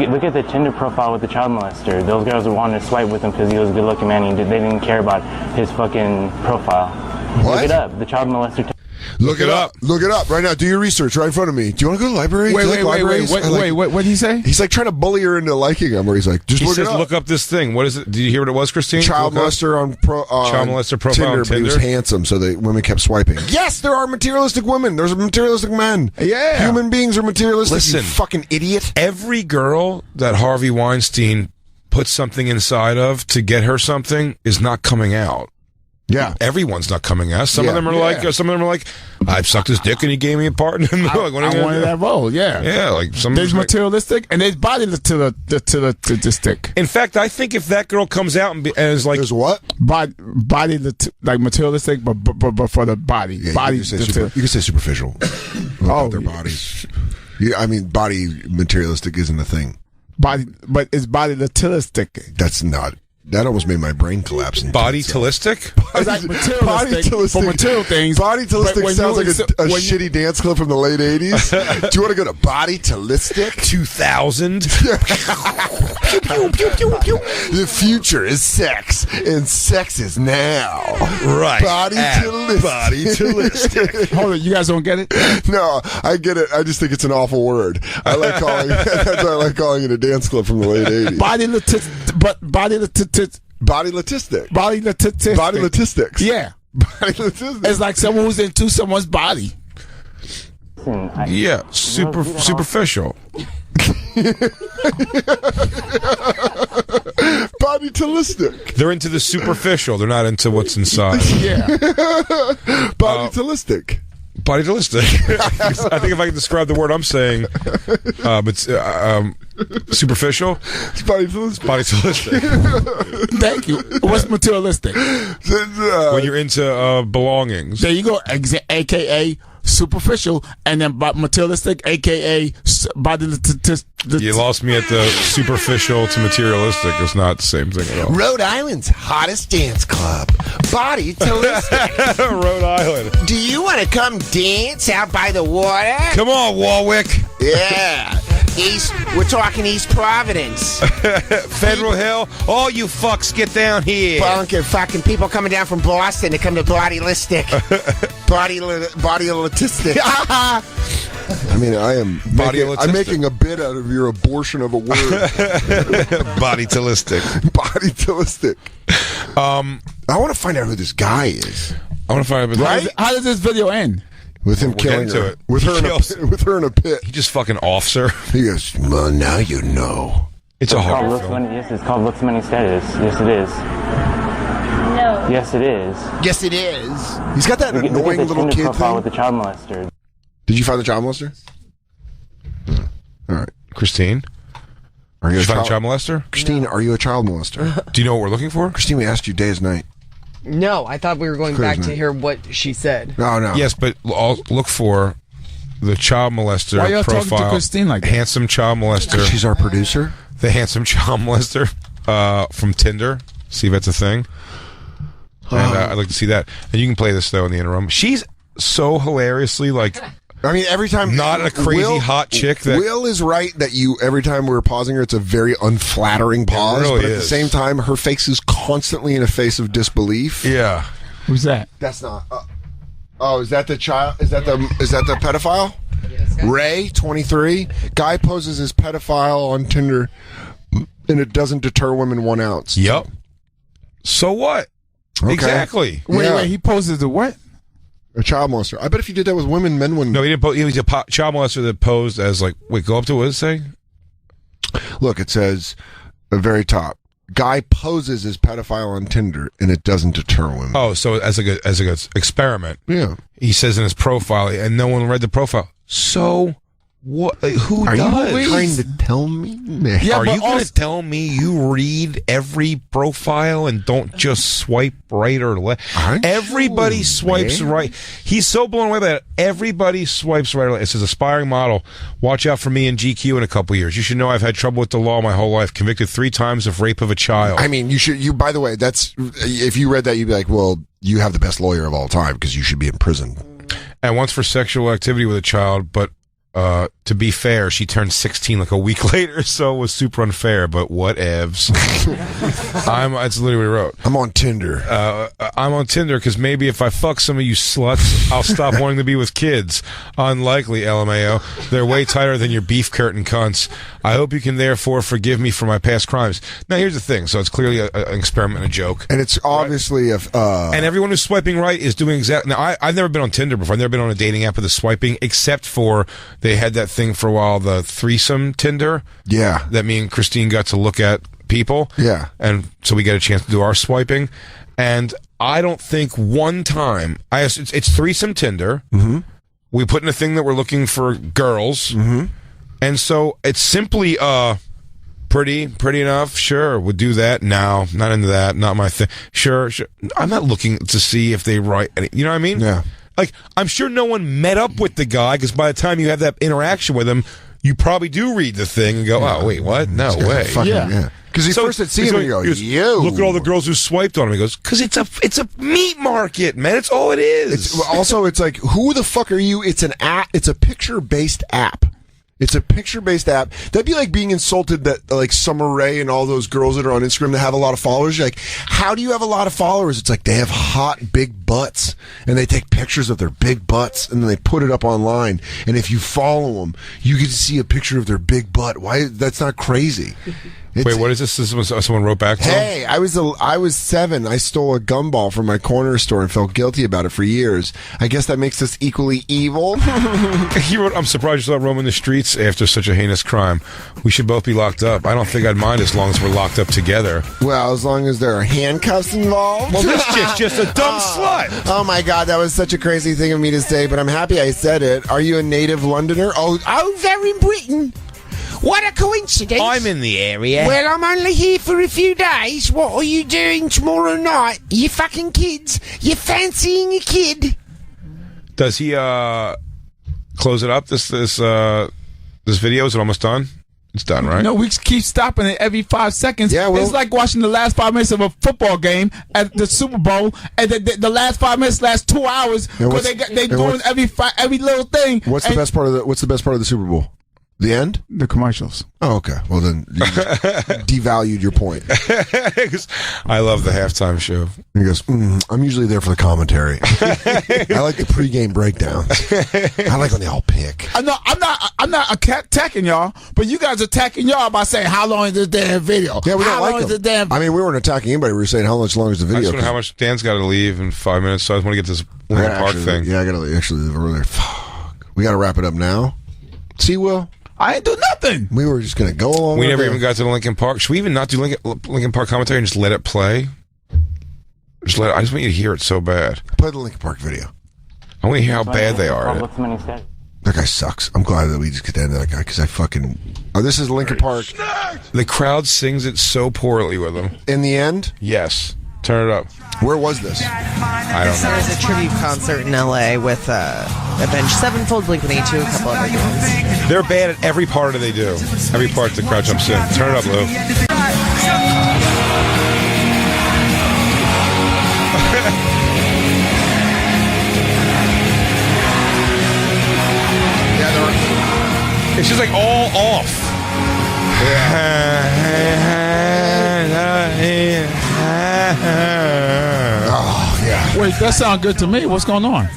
Look at the Tinder profile with the child molester. Those girls were wanting to swipe with him because he was a good-looking man. And they didn't care about his fucking profile. What? Look it up. The child molester. Look it up. Look it up right now. Do your research right in front of me. Do you want to go to the library? Wait, Do you like libraries? I like- what did he say? He's like trying to bully her into liking him, where he's like, just He look says, it up. look up this thing. What is it? Did you hear what it was, Christine? Child Look up. molester on Child molester profile Tinder, on but he was Tinder? handsome, so the women kept swiping. Yes, there are materialistic women. There's materialistic men. Yeah. Human beings are materialistic. Listen. You fucking idiot. Every girl that Harvey Weinstein puts something inside of to get her something is not coming out. Yeah. Everyone's not coming out. Some of Yeah. them are like, I've sucked his dick and he gave me a part. And like, what are you I gonna wanted do? that role, yeah. Yeah, like some. There's materialistic and there's body to the stick. In fact, I think if that girl comes out and is like, there's what body like materialistic, but for the body. Yeah, body. you can say superficial about their bodies. Yeah, I mean, body materialistic isn't a thing. Body, but it's body materialistic. That's not. That almost made my brain collapse. Body tillistic? It's like materialistic for material things. Body but tillistic when sounds you- like a when you- shitty dance club from the late 80s. Do you want to go to Body Tillistic? 2000. The future is sex, and sex is now. Right. Body At Tillistic. Body Tillistic. Hold on, you guys don't get it? No, I get it. I just think it's an awful word. I like calling that's why I like calling it a dance club from the late 80s. Body Latistics. Body latistics. Body latistics. Yeah. Body latistics. It's like someone who's into someone's body. Yeah, superficial. Body tillistic. They're into the superficial. They're not into what's inside. Yeah. Body tillistic. Body tillistic. I think if I can describe the word I'm saying, it's superficial. It's body tillistic. Body tillistic. Thank you. What's materialistic? When you're into belongings. There you go. AKA superficial, and then materialistic, AKA body. You lost me at the superficial to materialistic. It's not the same thing at all. Rhode Island's hottest dance club, Body Tillistic. Rhode Island. Do you want to come dance out by the water? Come on, Warwick. Yeah. We're talking East Providence. Federal Hill. All you fucks get down here. Bunker fucking people coming down from Boston to come to Bodylistic. Bodylistic. I mean, I'm making a bit out of your abortion of a word. Body tillistic. Body tillistic. I want to find out who this guy is. I want to find out. Right? How does this video end? With him killing her. With her in a pit. He just fucking offs her. He goes, well, now you know. It's a horror Looks film. Money, yes, it's called Looks Money Status. Yes, it is. No. Yes, it is. Yes, it is. He's got that Look at annoying the little Tinder kid profile thing. with the child molester. Did you find the child molester? All right. Christine? Are you Did a you find a child molester? Christine, are you a child molester? Do you know what we're looking for? Christine, we asked you day as night. No, I thought we were going back to hear what she said. No. Yes, but I'll look for the child molester Why y'all profile. talking to Christine like that? Handsome child molester. She's our producer. The handsome child molester from Tinder. See if that's a thing. And I'd like to see that. And you can play this, though, in the interim. She's so hilariously, like... I mean, every time... Not a crazy hot chick that... Will is right that every time we're pausing her, it's a very unflattering pause. really but at the is. same time, her face is constantly in a face of disbelief. Yeah. Who's that? That's not... is that the child? Is that the pedophile? Ray, 23. Guy poses as pedophile on Tinder. and it doesn't deter women 1 ounce. Yep. So what? Okay. Exactly. Wait, he poses the what? A child molester. I bet if you did that with women, men wouldn't. No, he didn't. He was a child molester that posed as like. Wait, go up to what does it say? Look, it says the very top. Guy poses as pedophile on Tinder, and it doesn't deter women. Oh, so as a experiment. Yeah. He says in his profile, and no one read the profile. So what? Like, who Are does? you trying to tell me? Yeah, Are but you going also- to tell me you read every profile and don't just swipe right or left? Everybody swipes right. He's so blown away by that. Everybody swipes right or left. It says aspiring model. Watch out for me in GQ in a couple years. You should know I've had trouble with the law my whole life. Convicted 3 times of rape of a child. I mean, you should. You, by the way, that's if you read that, you'd be like, well, you have the best lawyer of all time because you should be in prison. And once for sexual activity with a child, but to be fair, she turned 16 like a week later, so it was super unfair, but whatevs. That's literally what he wrote. I'm on Tinder. I'm on Tinder because maybe if I fuck some of you sluts, I'll stop wanting to be with kids. Unlikely, LMAO. They're way tighter than your beef curtain cunts. I hope you can therefore forgive me for my past crimes. Now, here's the thing. So it's clearly an experiment and a joke. And it's obviously and everyone who's swiping right is doing exactly. Now, I've never been on Tinder before. I've never been on a dating app with the swiping, except for they had that thing for a while, the threesome Tinder. Yeah. That me and Christine got to look at people. Yeah. And so we get a chance to do our swiping. And I don't think one time, it's threesome Tinder. Mm-hmm. We put in a thing that we're looking for girls. Mm-hmm. And so it's simply, pretty enough. Sure, would do that. No, not into that. Not my thing. Sure. I'm not looking to see if they write any, you know what I mean? Yeah. Like, I'm sure no one met up with the guy because by the time you have that interaction with him, you probably do read the thing and go, oh, wait, what? No way. Yeah. Because he first had seen him and you go, yo. Look at all the girls who swiped on him. He goes, because it's a meat market, man. It's all it is. Also, it's like, who the fuck are you? It's an app. It's a picture-based app. It's a picture-based app. That'd be like being insulted that like Summer Rae and all those girls that are on Instagram that have a lot of followers. You're like, how do you have a lot of followers? It's like they have hot, big butts, and they take pictures of their big butts, and then they put it up online. And if you follow them, you get to see a picture of their big butt. Why? That's not crazy. Wait, what is this? Someone wrote back to him? Hey, I was 7. I stole a gumball from my corner store and felt guilty about it for years. I guess that makes us equally evil. He wrote, I'm surprised you're not roaming the streets after such a heinous crime. We should both be locked up. I don't think I'd mind as long as we're locked up together. Well, as long as there are handcuffs involved. Well, this chick's just a dumb slut. Oh my God, that was such a crazy thing of me to say, but I'm happy I said it. Are you a native Londoner? Oh, they're in Britain. What a coincidence. I'm in the area. Well, I'm only here for a few days. What are you doing tomorrow night? You fucking kids. You fancying a kid? Does he close it up? This video, is it almost done? It's done, right? No, we keep stopping it every 5 seconds. Yeah, well, it's like watching the last 5 minutes of a football game at the Super Bowl, and the last 5 minutes last 2 hours because they doing every little thing. What's the best part of the Super Bowl? The end? The commercials. Oh, okay. Well, then you devalued your point. I love the halftime show. He goes, I'm usually there for the commentary. I like the pregame breakdowns. I like when they all pick. I'm not attacking y'all, but you guys are attacking y'all by saying how long is this damn video? Yeah, we don't like the damn. I mean, we weren't attacking anybody. We were saying how much longer is the I video. just want to know how much Dan's got to leave in 5 minutes, so I just want to get this Lincoln Park thing. Yeah, I got to actually leave earlier. Fuck. We got to wrap it up now. See, Will? I ain't do nothing. We were just going to go along. We never even got to the Lincoln Park. Should we even not do Lincoln Park commentary and just let it play? I just want you to hear it so bad. Play the Lincoln Park video. I want to hear how bad they are. That guy sucks. I'm glad that we just get to end that guy because I fucking. Oh, this is Lincoln Park. The crowd sings it so poorly with them. In the end? Yes. Turn it up. Where was this? I don't know. There's a tribute concert in L.A. with Avenged Sevenfold, Blink-182, a couple other bands. They're bad at every part that they do. Every part the crowd jumps in. Turn it up, Lou. It's just like all off. Oh, yeah. Wait, that sounds good to me. What's going on?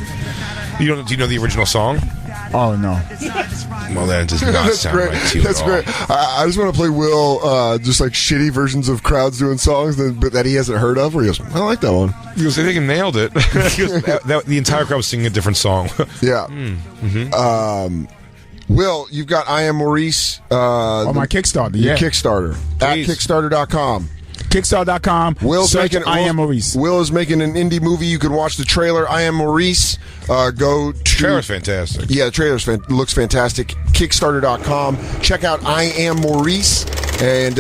Do you know the original song? Oh, no. Well, that does not That's sound great. right to you That's at all. great. I just want to play Will, just like shitty versions of crowds doing songs that he hasn't heard of. Where he goes, I like that one. He goes, I think he nailed it. He goes, the entire crowd was singing a different song. Yeah. Will, you've got I Am Maurice. On my Kickstarter, Your Kickstarter. Please. At Kickstarter.com. Kickstarter.com. Will's making I Am Maurice. Will is making an indie movie. You can watch the trailer. I Am Maurice. Go to Trailer's fantastic. Yeah, the trailer looks fantastic. Kickstarter.com. Check out I Am Maurice, and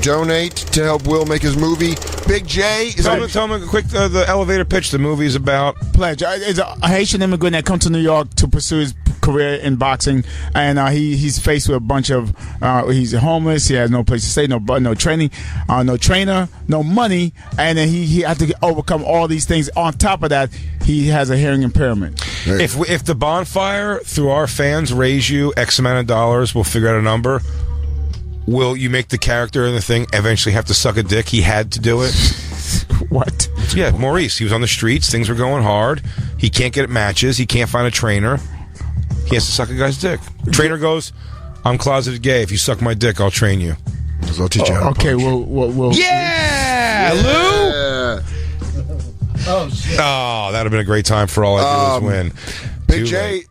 donate to help Will make his movie. Big J is Tell me quick the elevator pitch the movie's about. Pledge. It's a Haitian immigrant that comes to New York to pursue his career in boxing, and he's faced with a bunch of he's homeless. He has no place to stay, no training, no trainer, no money, and then he had to overcome all these things. On top of that, he has a hearing impairment. If the Bonfire through our fans raise you X amount of dollars, we'll figure out a number. Will you make the character in the thing eventually have to suck a dick? He had to do it. What? Yeah, Maurice. He was on the streets. Things were going hard. He can't get matches. He can't find a trainer. He has to suck a guy's dick. Trainer goes, I'm closeted gay. If you suck my dick, I'll train you. I'll teach you how to Okay, punch. we'll Yeah! Lou? Oh, shit. Oh, that would have been a great time for all I do is win.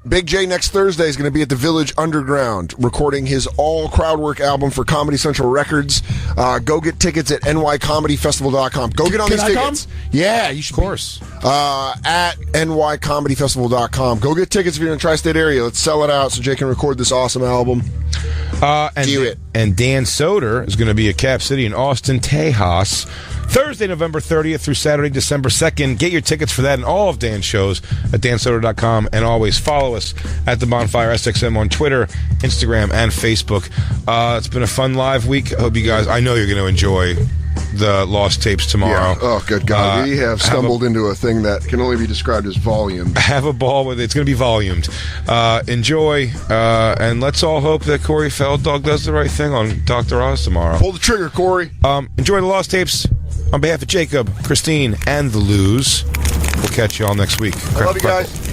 Big J next Thursday is going to be at the Village Underground recording his all crowd work album for Comedy Central Records. Go get tickets at nycomedyfestival.com. Go get on these tickets. Yeah, you should. Of course. At nycomedyfestival.com. Go get tickets if you're in the tri-state area. Let's sell it out so Jay can record this awesome album. And Dan Soder is going to be at Cap City in Austin, Tejas, Thursday, November 30th through Saturday, December 2nd. Get your tickets for that and all of Dan's shows at dansoder.com. And always follow us at The Bonfire SXM on Twitter, Instagram, and Facebook. It's been a fun live week. I hope you guys, I know you're going to enjoy the Lost Tapes tomorrow. Yeah. Oh, good God. We have stumbled into a thing that can only be described as volume. Have a ball with it. It's going to be volumed. Enjoy. And let's all hope that Corey Felddog does the right thing on Dr. Oz tomorrow. Pull the trigger, Corey. Enjoy the Lost Tapes. On behalf of Jacob, Christine, and the Lose, we'll catch you all next week. I love you guys.